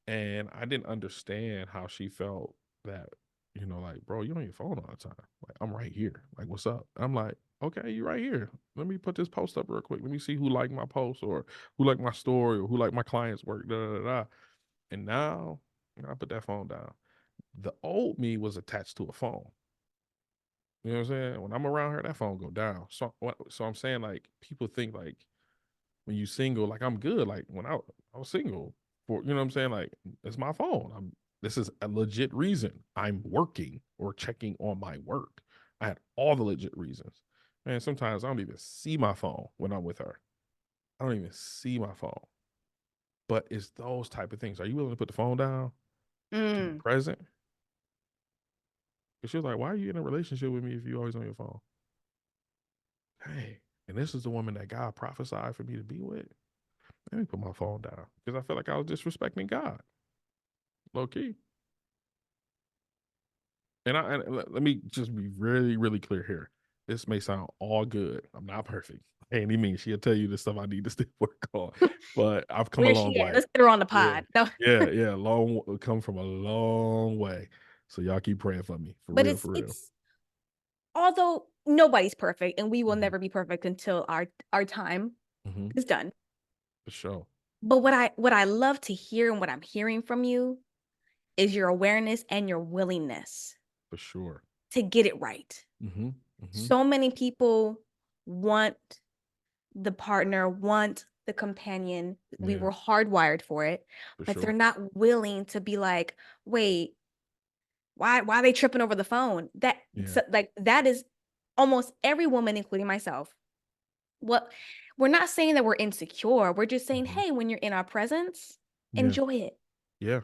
B: And I didn't understand how she felt that, like, bro, you on your phone all the time. Like, I'm right here. Like, what's up? I'm like, okay, you right here. Let me put this post up real quick. Let me see who liked my post or who liked my story or who liked my client's work. Da, da, da, da. And now I put that phone down. The old me was attached to a phone. You know what I'm saying? When I'm around her, that phone go down. So I'm saying like people think like when you single, like I'm good. Like when I was single for, you know what I'm saying? Like it's my phone. This is a legit reason I'm working or checking on my work. I had all the legit reasons. Man, sometimes I don't even see my phone when I'm with her. I don't even see my phone. But it's those type of things. Are you willing to put the phone down to be
A: Mm.
B: present? Because she was like, why are you in a relationship with me if you always on your phone? Hey, and this is the woman that God prophesied for me to be with. Let me put my phone down because I felt like I was disrespecting God, low key. And let me just be really, really clear here. This may sound all good. I'm not perfect. By any means, she'll tell you the stuff I need to still work on, but I've come a
A: Where's
B: long
A: she at?
B: way.
A: Let's get her on the
B: Yeah,
A: pod. No,
B: yeah. Come from a long way. So y'all keep praying for me, for
A: but
B: real, for real.
A: it's although nobody's perfect and we will
B: Hmm.
A: never be perfect until our time
B: Hmm.
A: is done.
B: For sure,
A: But what I love to hear and what I'm hearing from you is your awareness and your willingness
B: for sure.
A: to get it right.
B: Hmm. Hmm.
A: So many people want the partner, want the companion. We
B: Yeah,
A: were hardwired for it,
B: for
A: but they're
B: sure.
A: not willing to be like, wait, why are they tripping over the phone? That
B: Yeah,
A: so, like that is almost every woman, including myself. What we're not saying that we're insecure. We're just saying,
B: hmm,
A: hey, when you're in our presence,
B: yeah,
A: enjoy it.
B: yeah.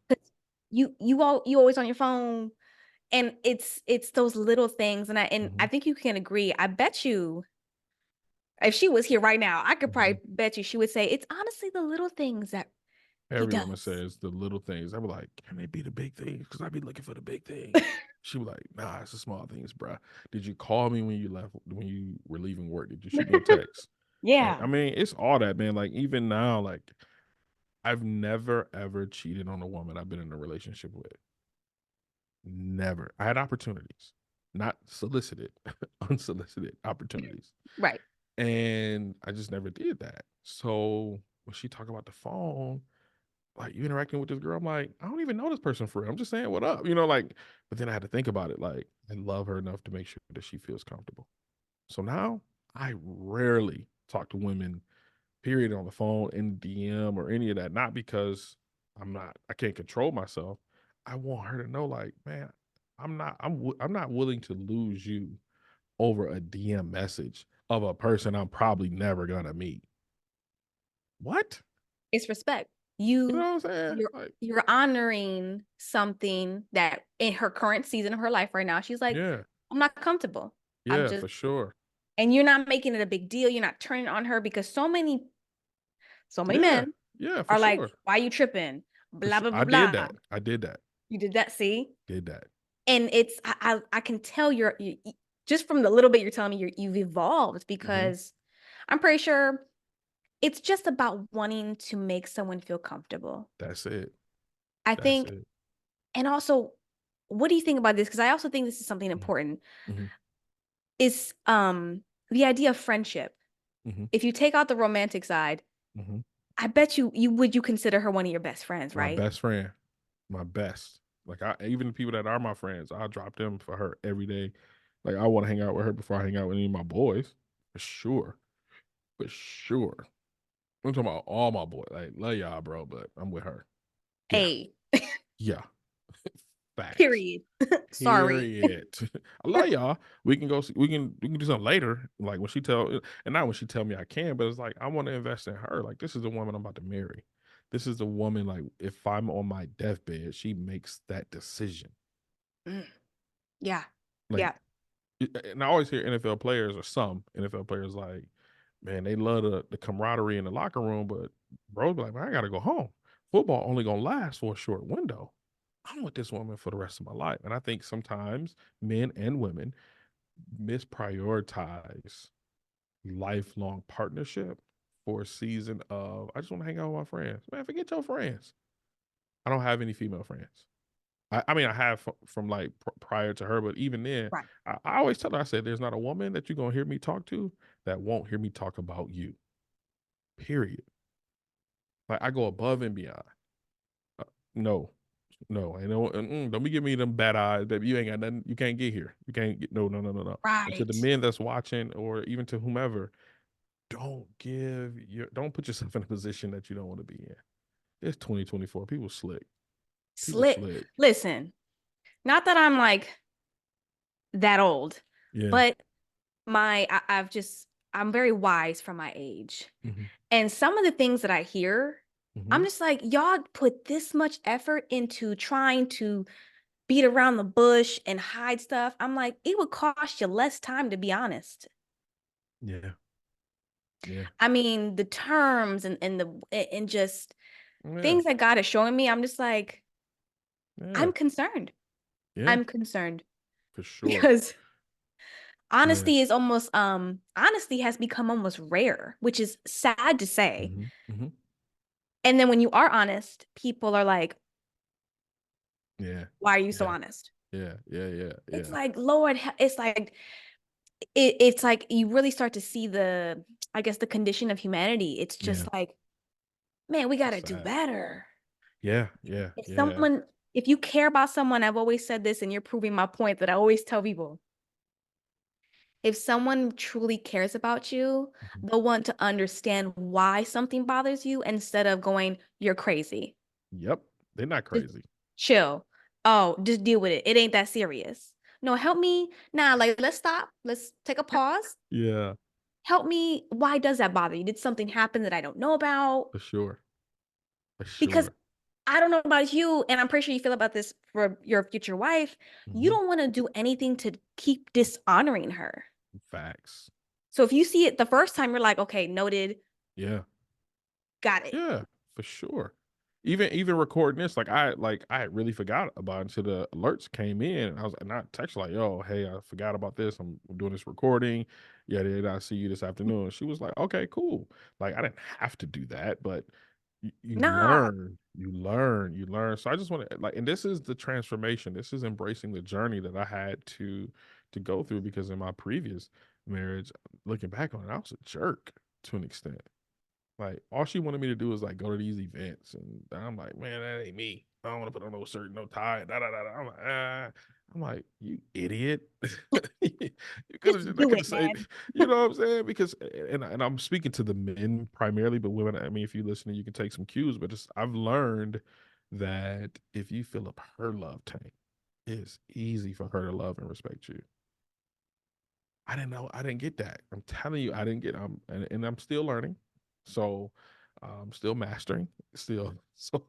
A: You always on your phone. And it's those little things. And I
B: Hmm.
A: think you can agree. I bet you if she was here right now, I could
B: Hmm.
A: probably bet you she would say it's honestly the little things that he
B: Every woman
A: does.
B: says the little things. I be like, can they be the big things? Because I be looking for the big things. She be like, nah, it's the small things, bruh. Did you call me when you left, when you were leaving work? Did you shoot me a text? And I
A: Yeah.
B: mean, it's all that, man. Like, even now, like, I've never, ever cheated on a woman I've been in a relationship with. Never. I had opportunities, not solicited, unsolicited opportunities.
A: Right.
B: And I just never did that. So when she talk about the phone, like you interacting with this girl, I'm like, I don't even know this person for real. I'm just saying what up, like, but then I had to think about it. Like, I love her enough to make sure that she feels comfortable. So now I rarely talk to women, period, on the phone, in DM or any of that. Not because I can't control myself. I want her to know, like, man, I'm not willing to lose you over a DM message of a person I'm probably never gonna meet. What?
A: It's respect.
B: You
A: You
B: know what I'm saying?
A: you're
B: Like,
A: you're honoring something that in her current season of her life right now, she's like,
B: yeah,
A: I'm not comfortable. I'm
B: yeah,
A: just
B: for sure.
A: and you're not making it a big deal. You're not turning on her because so many
B: Yeah,
A: men
B: yeah, for
A: are like,
B: sure.
A: why are you tripping?
B: For
A: Blah
B: sure.
A: blah blah
B: I did
A: blah.
B: that. I did that.
A: You did that, see?
B: Did that.
A: And it's I can tell just from the little bit you're telling me you've evolved
B: Hmm.
A: because I'm pretty sure it's just about wanting to make someone feel comfortable.
B: That's it.
A: I
B: That's
A: think,
B: it.
A: and also, what do you think about this? Because I also think this is something
B: Hmm.
A: important.
B: Hmm.
A: Is the idea of friendship.
B: Hmm.
A: If you take out the romantic side,
B: Hmm.
A: I bet you consider her one of your best friends,
B: My
A: right?
B: best friend, my best. Like I even the people that are my friends, I'll drop them for her every day. Like I want to hang out with her before I hang out with any of my boys, for sure. for sure. I'm talking about all my boys. Like, love y'all, bro, but I'm with her. Yeah.
A: Hey,
B: Yeah. Facts.
A: period. Sorry.
B: Period. I love y'all. We can go see, we can do something later. Like when she tell and not when she tell me I can, but it's like I want to invest in her. Like this is the woman I'm about to marry. This is the woman, like if I'm on my deathbed, she makes that decision.
A: Mm, yeah.
B: Like
A: Yeah.
B: and I always hear NFL players or some NFL players like, man, they love the camaraderie in the locker room, but bro, be like, man, I gotta go home. Football only gonna last for a short window. I'm with this woman for the rest of my life. And I think sometimes men and women misprioritize lifelong partnership for a season of I just want to hang out with my friends. Man, forget your friends. I don't have any female friends. I mean, I have from like prior to her, but even then,
A: Right.
B: I always tell her, I said, there's not a woman that you're gonna hear me talk to that won't hear me talk about you. Period. Like I go above and beyond. Uh, no, no, I know. Don't be giving me them bad eyes, baby. You ain't got nothing. You can't get here. You can't get no. And to the
A: Right.
B: men that's watching, or even to whomever, don't put yourself in a position that you don't want to be in. It's 2024. People slick. People
A: Slit.
B: slick.
A: Listen, not that I'm like that old,
B: Yeah.
A: but I've just I'm very wise for my age.
B: Hmm.
A: And some of the things that I hear,
B: Hmm.
A: I'm just like, y'all put this much effort into trying to beat around the bush and hide stuff. I'm like, it would cost you less time, to be honest.
B: Yeah. Yeah.
A: I mean, the terms and just
B: Yeah.
A: things that God is showing me, I'm just like,
B: Yeah.
A: I'm concerned.
B: Yeah.
A: I'm concerned
B: For sure.
A: because
B: Yeah.
A: honesty has become almost rare, which is sad to say.
B: Hmm. Hmm.
A: And then when you are honest, people are like,
B: Yeah.
A: why are you so
B: Yeah.
A: honest?
B: Yeah. Yeah. Yeah.
A: It's
B: Yeah.
A: like, Lord, it's like it's like you really start to see the, I guess, the condition of humanity. It's
B: Yeah.
A: just like, man, we got
B: It's
A: to do
B: sad.
A: better.
B: Yeah. Yeah.
A: If
B: Yeah.
A: someone, if you care about someone, I've always said this, and you're proving my point that I always tell people. If someone truly cares about you,
B: Mhm.
A: they'll want to understand why something bothers you instead of going, you're crazy.
B: Yep. They're not
A: Just
B: crazy.
A: chill. Oh, just deal with it. It ain't that serious. No, help me. Nah, like let's stop. Let's take a pause.
B: Yeah.
A: Help me. Why does that bother you? Did something happen that I don't know about?
B: For sure. For
A: Because
B: sure.
A: I don't know about you, and I'm pretty sure you feel about this for your future wife. You
B: Hmm.
A: don't want to do anything to keep dishonoring her.
B: Facts.
A: So if you see it the first time, you're like, okay, noted,
B: Yeah.
A: got it.
B: Yeah, for sure. Even recording this, like I had really forgot about it until the alerts came in. And I was and I texted like, yo, hey, I forgot about this. I'm doing this recording. Yeah, did I see you this afternoon? And she was like, okay, cool. Like I didn't have to do that, but you
A: Nah.
B: learn, you learn. So I just want to like, and this is the transformation. This is embracing the journey that I had to go through because in my previous marriage, looking back on it, I was a jerk to an extent. Like all she wanted me to do was like go to these events, and I'm like, man, that ain't me. I don't want to put on no shirt, no tie. Da, da, da, da. I'm like, you idiot. You could
A: Just
B: have, I
A: do
B: could
A: it,
B: have said,
A: man.
B: you know what I'm saying? Because, and I'm speaking to the men primarily, but women. I mean, if you listen, you can take some cues. But just I've learned that if you fill up her love tank, it's easy for her to love and respect you. I didn't know. I didn't get that. I'm telling you, I didn't get. And I'm still learning. So, I'm still mastering. Still, so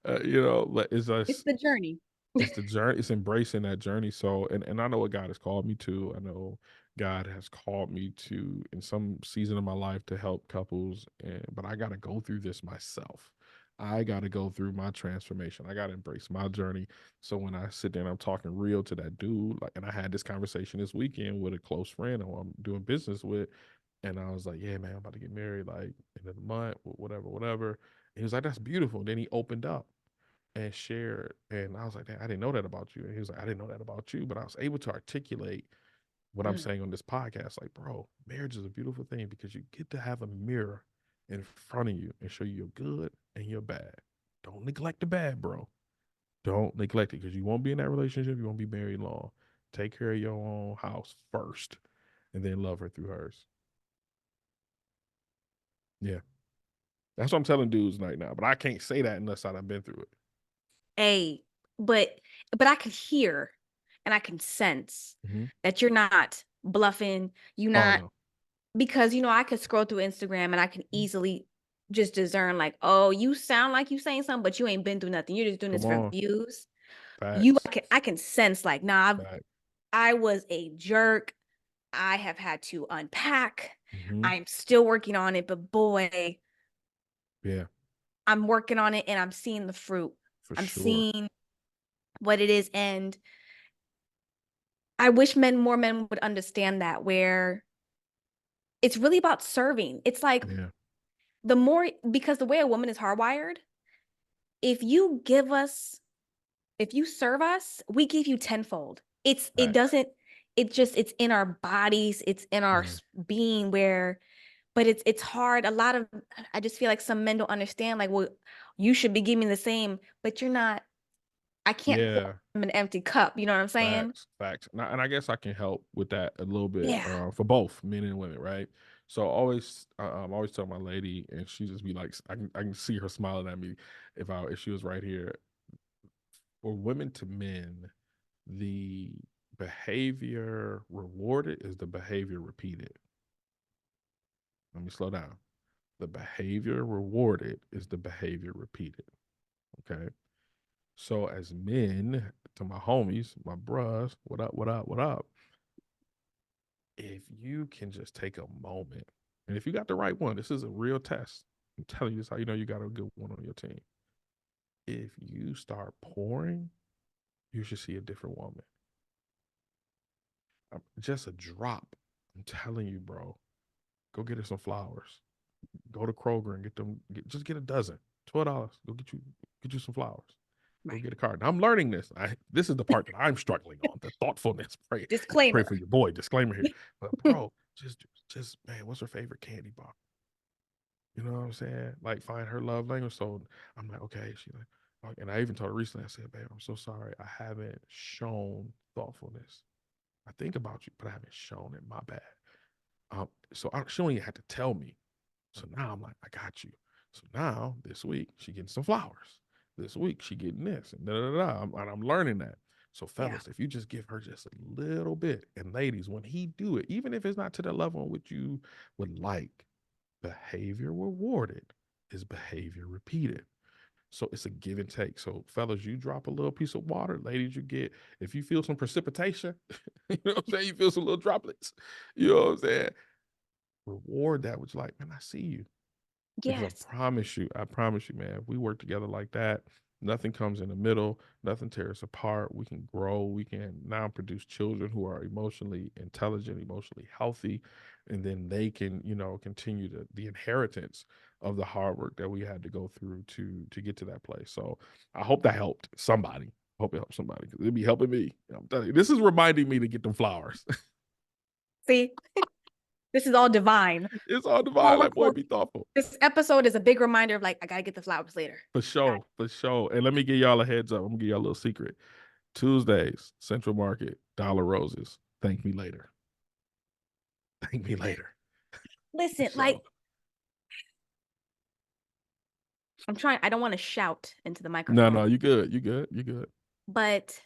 B: but
A: It's the journey.
B: it's the journey. It's embracing that journey. So, and I know what God has called me to. I know God has called me to in some season of my life to help couples. But I got to go through this myself. I got to go through my transformation. I got to embrace my journey. So when I sit there and I'm talking real to that dude, like, and I had this conversation this weekend with a close friend who I'm doing business with, and I was like, "Yeah, man, I'm about to get married, like in a month, whatever, whatever." And he was like, "That's beautiful." And then he opened up and shared. And I was like, "Damn, I didn't know that about you." And he was like, "I didn't know that about you." But I was able to articulate what I'm
A: Mm.
B: saying on this podcast. Like, bro, marriage is a beautiful thing because you get to have a mirror in front of you and show you your good and your bad. Don't neglect the bad, bro. Don't neglect it because you won't be in that relationship. You won't be married long. Take care of your own house first and then love her through hers. Yeah. That's what I'm telling dudes right now. But I can't say that unless I've been through it.
A: A, but I can hear and I can sense
B: Mm-hmm.
A: that you're not bluffing. You
B: Oh
A: not
B: no.
A: because I could scroll through Instagram and I can easily just discern like, oh, you sound like you saying something, but you ain't been through nothing. You're just doing this
B: Come
A: for
B: on.
A: views.
B: Facts.
A: I can sense like, nah,
B: Facts.
A: I was a jerk. I have had to unpack.
B: Mm-hmm.
A: I'm still working on it, but boy,
B: Yeah,
A: I'm working on it and I'm seeing the fruit.
B: for
A: I'm
B: sure.
A: seeing what it is. And I wish more men would understand that where it's really about serving. It's like
B: Yeah.
A: because the way a woman is hardwired, if you give us, if you serve us, we give you tenfold. It
B: Facts.
A: doesn't, it's in our bodies, it's in our
B: Yeah.
A: being where, but it's hard. I just feel like some men don't understand, like, well, you should be giving the same, but you're not, I can't pour
B: Yeah.
A: them an empty cup. You know what I'm saying?
B: Facts. Facts. And I guess I can help with that a little bit
A: Yeah.
B: for both men and women, right? So always, always tell my lady, and she just be like, I can see her smiling at me if she was right here. For women to men, the behavior rewarded is the behavior repeated. Let me slow down. The behavior rewarded is the behavior repeated. Okay. So as men, to my homies, my bros, what up, what up, what up? If you can just take a moment, and if you got the right one, this is a real test. I'm telling you this how you know you got a good one on your team. If you start pouring, you should see a different woman. Just a drop. I'm telling you, bro. Go get her some flowers. Go to Kroger and just get a dozen. $12. Go get you some flowers. Go
A: Right.
B: get a card. Now, I'm learning this. This is the part that I'm struggling on. The thoughtfulness. Pray
A: Disclaimer.
B: for your boy. Disclaimer here. But bro, just man, what's her favorite candy bar? You know what I'm saying? Like find her love language. So I'm like, okay. She like, and I even told her recently. I said, babe, I'm so sorry. I haven't shown thoughtfulness. I think about you, but I haven't shown it. My bad. She only had to tell me. So now I'm like, I got you. So now this week she getting some flowers. This week she getting this and da da da. And I'm learning that. So
A: Yeah.
B: fellas, if you just give her just a little bit, and ladies, when he do it, even if it's not to the level in which you would like, behavior rewarded is behavior repeated. So it's a give and take. So fellas, you drop a little piece of water. Ladies, you get if you feel some precipitation, you know what I'm saying? You feel some little droplets. You know what I'm saying? Reward that with like, man, I see you. Because
A: Yes.
B: I promise you, man, if we work together like that, nothing comes in the middle, nothing tears apart. We can grow. We can now produce children who are emotionally intelligent, emotionally healthy, and then they can, continue the inheritance of the hard work that we had to go through to get to that place. So I hope that helped somebody. I hope it helped somebody because it'd be helping me. I'm telling you, this is reminding me to get them flowers.
A: See, this is all divine.
B: It's all divine.
A: All
B: Like, boy,
A: according.
B: be thoughtful.
A: This episode is a big reminder of like, I gotta get the flowers later.
B: For
A: Got
B: sure, for sure. And let me give y'all a heads up. I'm gonna give y'all a little secret. Tuesdays, Central Market, Dollar Roses. Thank me later. Thank me later.
A: Listen,
B: So
A: like I'm trying, I don't want to shout into the
B: no,
A: microphone,
B: no, you good. You good. You good.
A: but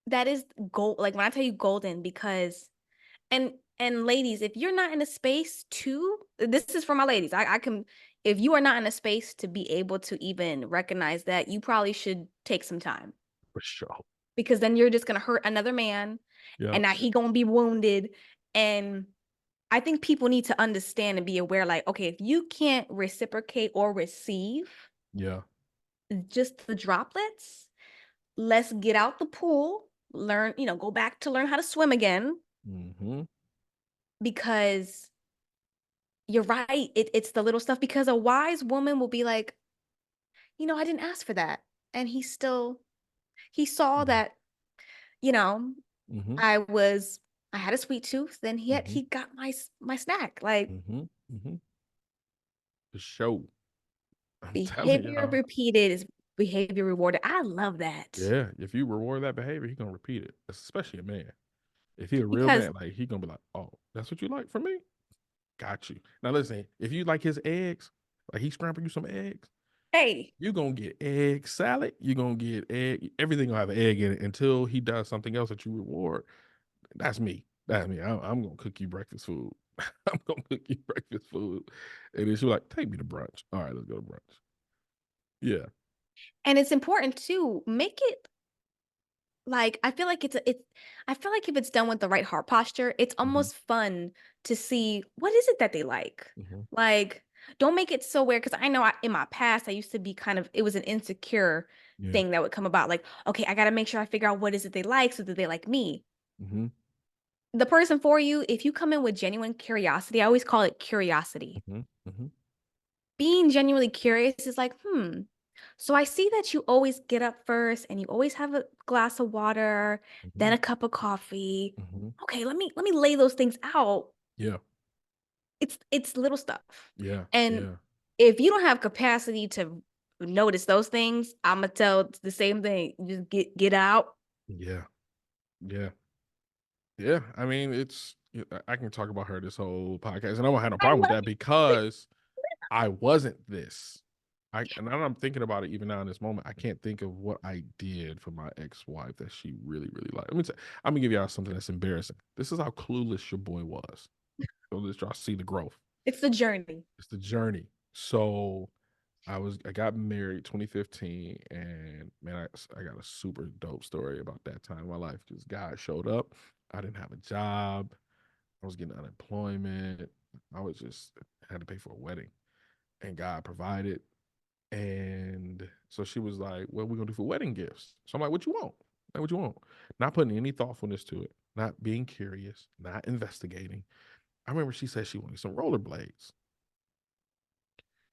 A: that is gold. Like when I tell you golden, because and ladies, if you're not in a space to, this is for my ladies. I can, if you are not in a space to be able to even recognize that, you probably should take some time
B: For sure.
A: because then you're just gonna hurt another man, and
B: Yep.
A: now he gonna be wounded. And I think people need to understand and be aware, like, okay, if you can't reciprocate or receive
B: Yeah.
A: just the droplets, let's get out the pool, learn, go back to learn how to swim again,
B: Mm-hmm.
A: because you're right. It's the little stuff, because a wise woman will be like, I didn't ask for that. And he saw
B: Mm-hmm.
A: that, you know,
B: Mm-hmm.
A: I had a sweet tooth, then
B: Mm-hmm.
A: he got my snack. Like,
B: Mm-hmm. Mm-hmm. For sure. I'm telling
A: behavior
B: y'all.
A: repeated is behavior rewarded. I love that.
B: Yeah. If you reward that behavior, he gonna repeat it. Especially a man. If he a real
A: Because
B: man, like he gonna be like, oh, that's what you like from me? got you. Now listen, if you like his eggs, like he scrambled you some eggs,
A: Hey.
B: you're gonna get egg salad. You're gonna get egg. Everything gonna have an egg in it until he does something else that you reward. That's me. That's me. I'm gonna cook you breakfast food. I'm gonna cook you breakfast food. And then she's like, take me to brunch. All right, let's go to brunch. Yeah.
A: And it's important to make it like I feel like it's I feel like if it's done with the right heart posture, it's
B: Mm-hmm.
A: almost fun to see what is it that they like.
B: Mm-hmm.
A: Like, don't make it so weird because I know in my past I used to be kind of it was an insecure
B: Yeah.
A: thing that would come about. Like, okay, I got to make sure I figure out what is it they like so that they like me.
B: Mm-hmm.
A: The person for you, if you come in with genuine curiosity, I always call it curiosity.
B: Mm-hmm. Mm-hmm.
A: Being genuinely curious is like, so I see that you always get up first and you always have a glass of water, then
B: Mm-hmm.
A: a cup of coffee.
B: Mm-hmm.
A: Okay, let me lay those things out.
B: Yeah.
A: It's little stuff.
B: Yeah.
A: And
B: Yeah.
A: if you don't have capacity to notice those things, I'm gonna tell the same thing. Just get out.
B: Yeah. Yeah. Yeah. I mean, I can talk about her this whole podcast, and I won't have no
A: I
B: problem with
A: love
B: that because I wasn't this. And now I'm thinking about it even now in this moment. I can't think of what I did for my ex-wife that she really, really liked. I'm gonna give y'all something that's embarrassing. This is how clueless your boy was. So let y'all see the growth.
A: it's the journey.
B: It's the journey. So I got married 2015, and man, I got a super dope story about that time in my life. Because God showed up. I didn't have a job. I was getting unemployment. I was just had to pay for a wedding, and God provided. And so she was like, "What are we gonna do for wedding gifts?" So I'm like, "What you want? Like, what you want?" Not putting any thoughtfulness to it, not being curious, not investigating. I remember she said she wanted some rollerblades.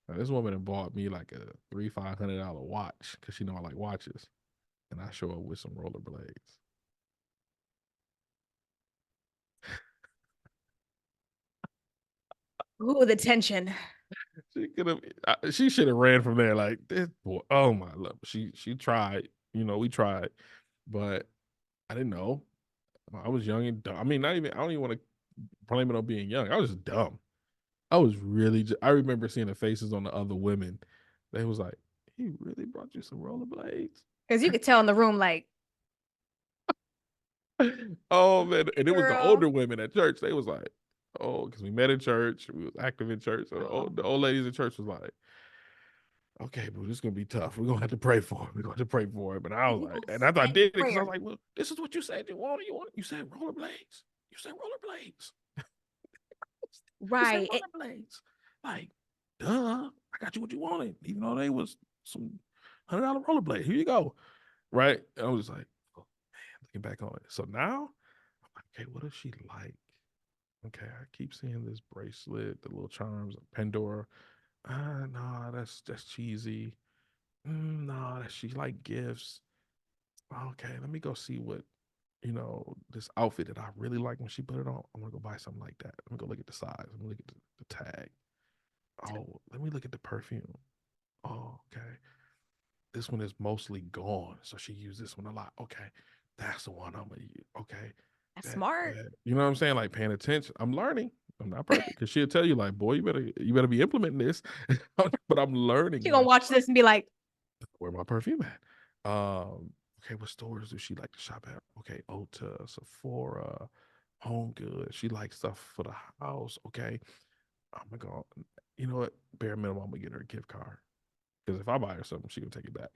B: Now, this woman had bought me like a $500 watch because she know I like watches, and I show up with some rollerblades.
A: Ooh, the tension.
B: She could have, she should have ran from there. Like this boy, oh my love. She tried, we tried, but I didn't know. I was young and dumb. I mean, not even. I don't even want to blame it on being young. I was just dumb. I was really. I remember seeing the faces on the other women. They was like, "He really brought you some rollerblades."
A: Because you could tell in the room, like,
B: Oh man, and it was the
A: girl.
B: older women at church. They was like, "Oh," because we met in church. We was active in church. So
A: Oh,
B: the old ladies in church was like, "Okay, boo, this is gonna be tough. We're gonna have to pray for it. We're gonna have to pray for it." But I was
A: we
B: like,
A: gonna
B: and after I
A: stand in
B: did it, because I
A: prayer.
B: was like, "Well, this is what you said you wanted. You said rollerblades. You said rollerblades." You said
A: Right.
B: rollerblades. Like, duh. I got you what you wanted, even though they was some $100 rollerblade. Here you go. Right? And I was just like, oh man, looking back on it. So now I'm like, okay, what does she like? Okay, I keep seeing this bracelet, the little charms, Pandora. No, that's cheesy. No, that she like gifts. Okay, let me go see what this outfit that I really like when she put it on. I'm gonna go buy something like that. Let me go look at the size. Let me look at the tag. Oh, let me look at the perfume. Oh, okay. This one is mostly gone. So she used this one a lot. Okay. That's the one I'm gonna use. Okay.
A: That's smart.
B: You know what I'm saying? Like paying attention. I'm learning. I'm not perfect. Cause she'll tell you, like, boy, you better be implementing this. But I'm learning
A: She
B: and
A: gonna
B: I'm
A: watch this and be like,
B: where my perfume at. Okay, what stores does she like to shop at? Okay, Ulta, Sephora, Home Goods. She likes stuff for the house. Okay. I'm gonna go, you know what? Bare minimum, I'm gonna get her a gift card. Because if I buy her something, she can take it back.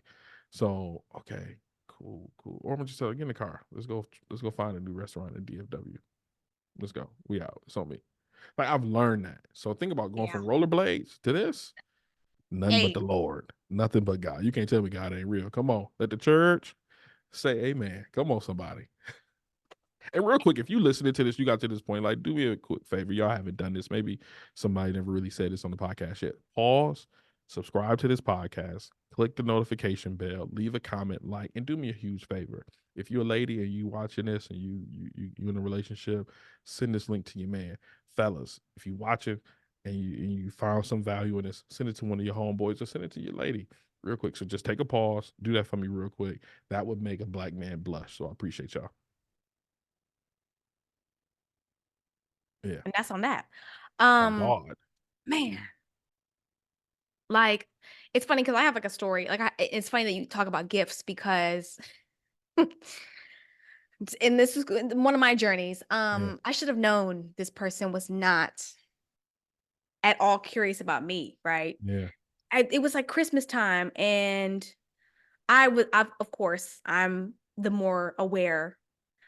B: So, okay, cool, cool. Or I'm gonna just tell her, get in the car. Let's go find a new restaurant in DFW. Let's go. We out. It's on me. Like I've learned that. So think about going
A: yeah.
B: from rollerblades to this. None but the
A: Hey,
B: Lord. Nothing but God. You can't tell me God ain't real. Come on. Let the church say amen. Come on, somebody. And real quick, if you listening to this, you got to this point, like, do me a quick favor. Y'all haven't done this. Maybe somebody never really said this on the podcast yet. Pause, subscribe to this podcast, click the notification bell, leave a comment, like, and do me a huge favor. If you're a lady and you watching this and you in a relationship, send this link to your man. Fellas, if you watching and you found some value in this, send it to one of your homeboys or send it to your lady real quick. So just take a pause, do that for me real quick. That would make a black man blush. So I appreciate y'all. Yeah.
A: and that's on that.
B: My
A: Um,
B: God.
A: man, like it's funny because I have like a story. It's funny that you talk about gifts because and this is one of my journeys.
B: Yeah.
A: I should have known this person was not at all curious about me, right?
B: Yeah.
A: It was like Christmas time, and of course, I'm the more aware.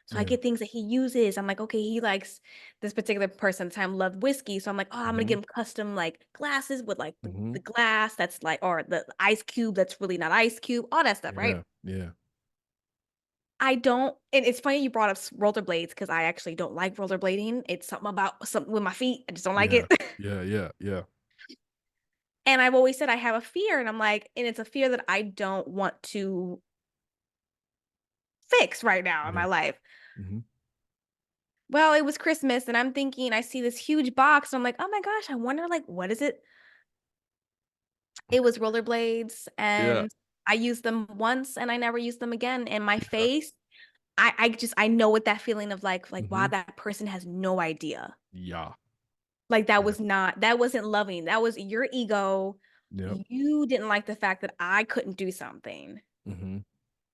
A: So I
B: Yeah.
A: get things that he uses. I'm like, okay, he likes this particular person at the time loved whiskey. So I'm like, oh, I'm gonna
B: Mm-hmm.
A: get him custom like glasses with like
B: Mm-hmm.
A: the glass that's like, or the ice cube that's really not ice cube, all that stuff, right?
B: Yeah. Yeah.
A: I don't, and it's funny you brought up rollerblades because I actually don't like rollerblading. It's something about something with my feet. I just don't like
B: Yeah.
A: it.
B: Yeah. Yeah. Yeah.
A: And I've always said I have a fear, and I'm like, and it's a fear that I don't want to fix right now in
B: Yeah.
A: my life.
B: Mm-hmm.
A: Well, it was Christmas, and I'm thinking I see this huge box. And I'm like, oh my gosh, I wonder like what is it? It was rollerblades,
B: Yeah.
A: and I used them once, and I never used them again. And my
B: Yeah.
A: face, I know what that feeling of like wow,
B: Mm-hmm.
A: that person has no idea.
B: Yeah.
A: Like
B: Yeah.
A: that wasn't loving. That was your ego.
B: Yep.
A: You didn't like the fact that I couldn't do something.
B: Mm-hmm.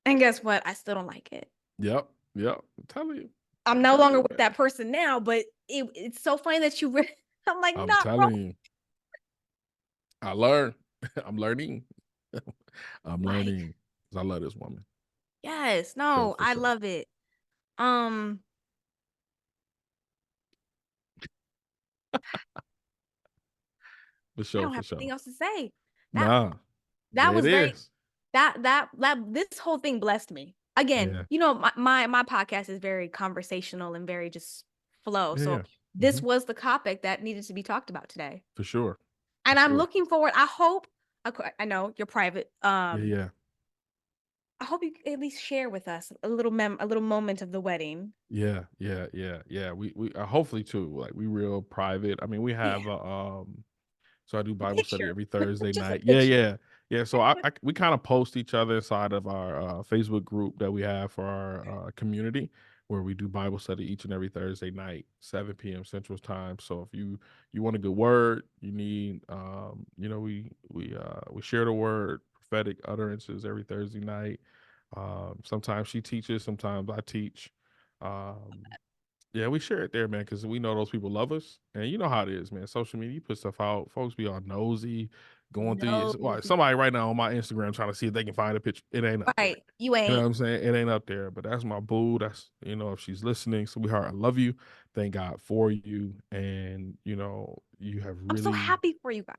A: And guess what? I still don't like it.
B: Yep. Yep. I'm telling you.
A: I'm
B: I'm
A: no
B: telling
A: longer
B: you,
A: with
B: man.
A: that person now, but it's so funny that I'm like,
B: I'm
A: not bro.
B: telling you. I learn. I'm learning. I'm
A: Like,
B: learning. 'Cause I love this woman.
A: yes,
B: So
A: no,
B: for
A: I
B: sure.
A: love it. Um,
B: For
A: I
B: sure.
A: don't
B: For
A: have anything
B: sure.
A: else to say. That
B: Nah.
A: that
B: There it
A: was very
B: is.
A: that this whole thing blessed me. Again,
B: Yeah.
A: my podcast is very conversational and very just flow.
B: Yeah.
A: So
B: Yeah.
A: this
B: Mm-hmm.
A: was the topic that needed to be talked about today.
B: For sure. For
A: And I'm
B: sure.
A: looking forward. I hope I know you're private.
B: Yeah. Yeah.
A: I hope you at least share with us a little moment of the wedding.
B: Yeah, yeah, yeah, yeah. We hopefully too. Like we real private. I mean, we
A: Yeah,
B: have so I do
A: a
B: Bible study
A: picture.
B: every Thursday
A: Just a
B: night. Yeah,
A: picture.
B: yeah, yeah. So I we kind of post each other inside of our Facebook group that we have for our community, where we do Bible study each and every Thursday night, 7 p.m. Central Time. So if you want a good word, you need we share the word, prophetic utterances every Thursday night. Sometimes she teaches, sometimes I teach. Um, yeah, we share it there, man, because we know those people love us, and you know how it is, man. Social media, you put stuff out, folks be all nosy, going through. Well,
A: Nosy.
B: somebody right now on my Instagram trying to see if they can find a picture. It ain't up there.
A: Right. You
B: You know what
A: ain't.
B: I'm saying? It ain't up there. But that's my boo. That's if she's listening, sweetheart, I love you. Thank God for you, and you have
A: I'm so
B: really
A: happy for you guys.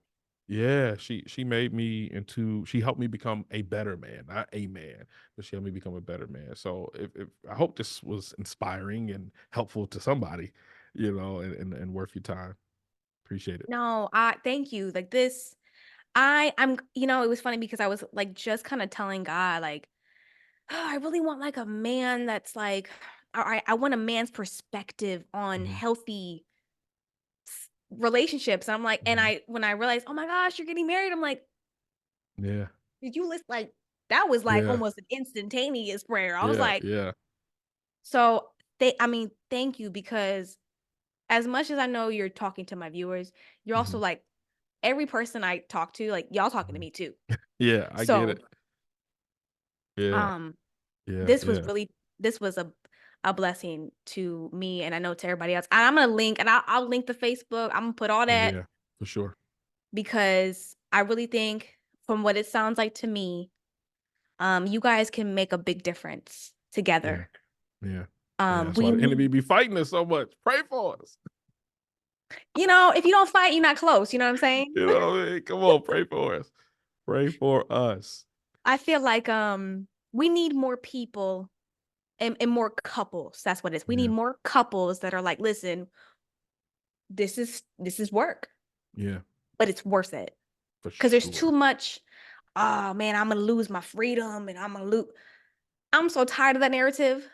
B: yeah, she made me into she helped me become a better man, not a man, but she helped me become a better man. So if I hope this was inspiring and helpful to somebody, and worth your time. Appreciate it.
A: No, I thank you. Like this, I'm it was funny because I was like just kind of telling God like, oh, I really want like a man that's like I want a man's perspective on
B: Hmm.
A: healthy relationships. And I'm like, and
B: Hmm.
A: when I realized, oh my gosh, you're getting married, I'm like,
B: Yeah,
A: did you list like that was like
B: yeah,
A: almost an instantaneous prayer. I was
B: yeah,
A: like,
B: yeah.
A: so I mean, thank you because as much as I know you're talking to my viewers, you're also
B: Hmm.
A: like every person I talk to, like y'all talking to
B: Hmm.
A: me too.
B: Yeah, I get
A: So,
B: it. Yeah,
A: um,
B: yeah,
A: this was
B: yeah,
A: really this was a blessing to me, and I know to everybody else. And I'm gonna link, and I'll link the Facebook. I'm gonna put all
B: yeah,
A: that
B: yeah, for sure.
A: because I really think, from what it sounds like to me, you guys can make a big difference
B: Yeah,
A: together.
B: yeah, yeah. That's
A: We
B: why the enemy
A: need,
B: be fighting us so much. Pray for us.
A: if you don't fight, you're not close. You know what I'm saying?
B: What I mean? Come on, pray for us. Pray for us.
A: I feel like we need more people and more couples. That's what it is. We need
B: Yeah,
A: more couples that are like, listen, this is work,
B: yeah,
A: but it's worth it.
B: for
A: Because there's too
B: sure.
A: much, oh man, I'm gonna lose my freedom and I'm gonna lose. I'm so tired of that narrative.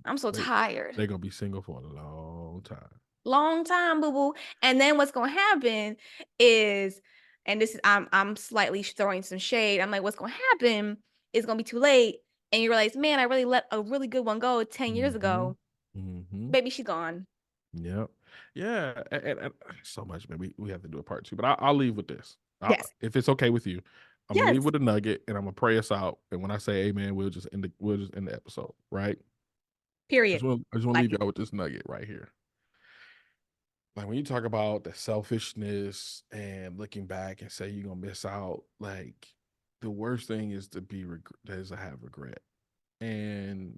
A: I'm so
B: They
A: tired.
B: they gonna be single for a long time.
A: Long time, boo boo. And then what's gonna happen is, and this is I'm slightly throwing some shade. I'm like, what's gonna happen is gonna be too late, and you realize, man, I really let a really good one go 10 years
B: Mm-hmm.
A: ago.
B: Mm-hmm.
A: Baby, she's gone.
B: Yep. Yeah, and so much, man. We have to do a part 2, but I'll leave with this.
A: Yes.
B: If it's okay with you, I'm gonna leave
A: Yes.
B: with a nugget, and I'm gonna pray us out. And when I say Amen, we'll just end the episode, right?
A: Period.
B: I just want to
A: Like
B: leave y'all with this nugget right here. Like when you talk about the selfishness and looking back and say you're gonna miss out, like the worst thing is to have regret. And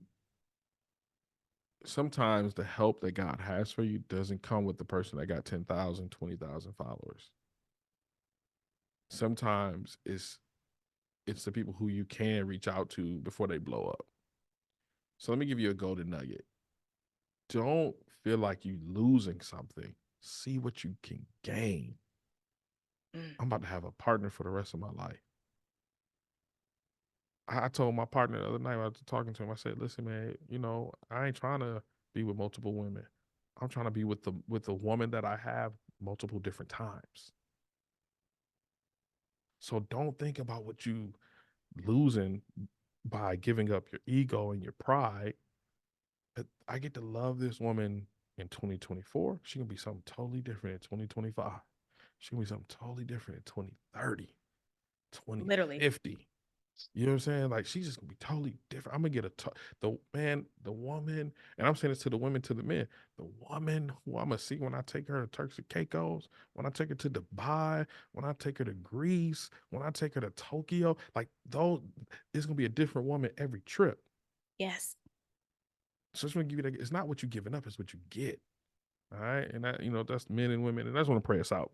B: sometimes the help that God has for you doesn't come with the person that got 10,000, 20,000 followers. Sometimes it's the people who you can reach out to before they blow up. So let me give you a golden nugget. Don't feel like you losing something. See what you can gain. I'm about to have a partner for the rest of my life. I told my partner the other night when I was talking to him, I said, listen, man, I ain't trying to be with multiple women. I'm trying to be with the woman that I have multiple different times. So don't think about what you losing by giving up your ego and your pride. I get to love this woman in 2024. She can be something totally different in 2025. She can be something totally different in 2030,
A: literally.
B: 2050. You know what I'm saying? Like she's just gonna be totally different. I'm gonna get the woman, and I'm saying this to the women, to the men. The woman who I'm gonna see when I take her to Turks and Caicos, when I take her to Dubai, when I take her to Greece, when I take her to Tokyo, like those, it's gonna be a different woman every trip.
A: Yes.
B: So I just want to give you that. It's not what you're giving up; it's what you get. All right, and that's men and women, and I just want to pray us out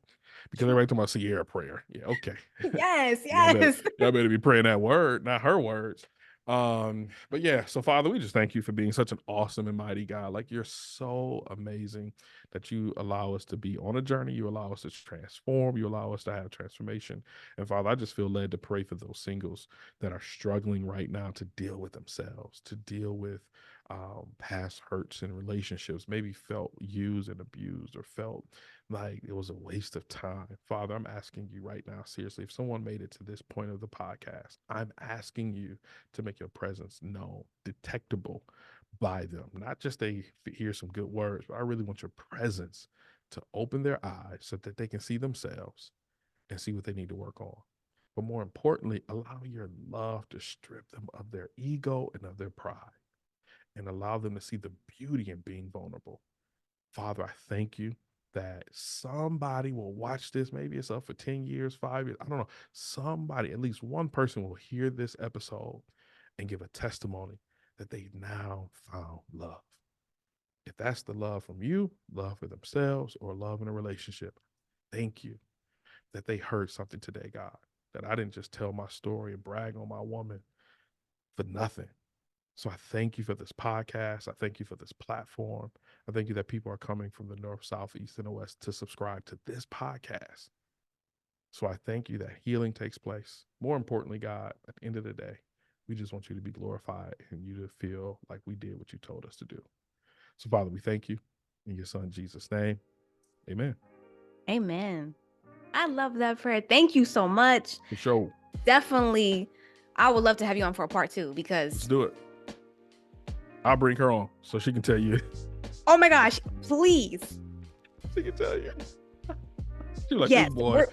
B: because everybody talking about Sierra prayer. Yeah, okay.
A: Yes.
B: y'all better
A: Yes.
B: y'all better be praying that word, not her words. But yeah, so Father, we just thank you for being such an awesome and mighty God. Like you're so amazing that you allow us to be on a journey. You allow us to transform. You allow us to have transformation. And Father, I just feel led to pray for those singles that are struggling right now to deal with themselves, to deal with past hurts and relationships, maybe felt used and abused or felt like it was a waste of time. Father, I'm asking you right now, seriously, if someone made it to this point of the podcast, I'm asking you to make your presence known, detectable by them. Not just they hear some good words, but I really want your presence to open their eyes so that they can see themselves and see what they need to work on. But more importantly, allow your love to strip them of their ego and of their pride and allow them to see the beauty in being vulnerable. Father, I thank you that somebody will watch this. Maybe it's up for 10 years, 5 years. I don't know. Somebody, at least one person will hear this episode and give a testimony that they've now found love. If that's the love from you, love for themselves, or love in a relationship, thank you that they heard something today, God, that I didn't just tell my story and brag on my woman for nothing. So I thank you for this podcast. I thank you for this platform. I thank you that people are coming from the north, south, east, and the west to subscribe to this podcast. So I thank you that healing takes place. More importantly, God, at the end of the day, we just want you to be glorified and you to feel like we did what you told us to do. So, Father, we thank you in your son Jesus' name. Amen.
A: Amen. I love that prayer. Thank you so much.
B: For sure.
A: Definitely. I would love to have you on for a part 2 because
B: let's do it. I'll bring her on so she can tell you.
A: Oh my gosh, please.
B: She can tell you. She's like,
A: yes,
B: this boy.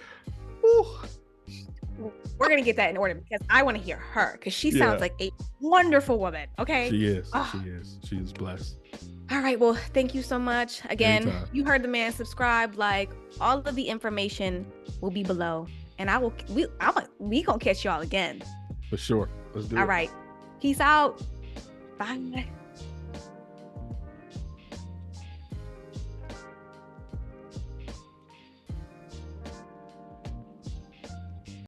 A: We're going to get that in order because I want to hear her because she sounds like a wonderful woman. Okay.
B: She is. She is blessed.
A: All right. Well, thank you so much. Again,
B: anytime.
A: You heard the man. Subscribe, like, all of the information will be below. And we gonna catch y'all again.
B: For sure. Let's do it.
A: All right. Peace out. Bye.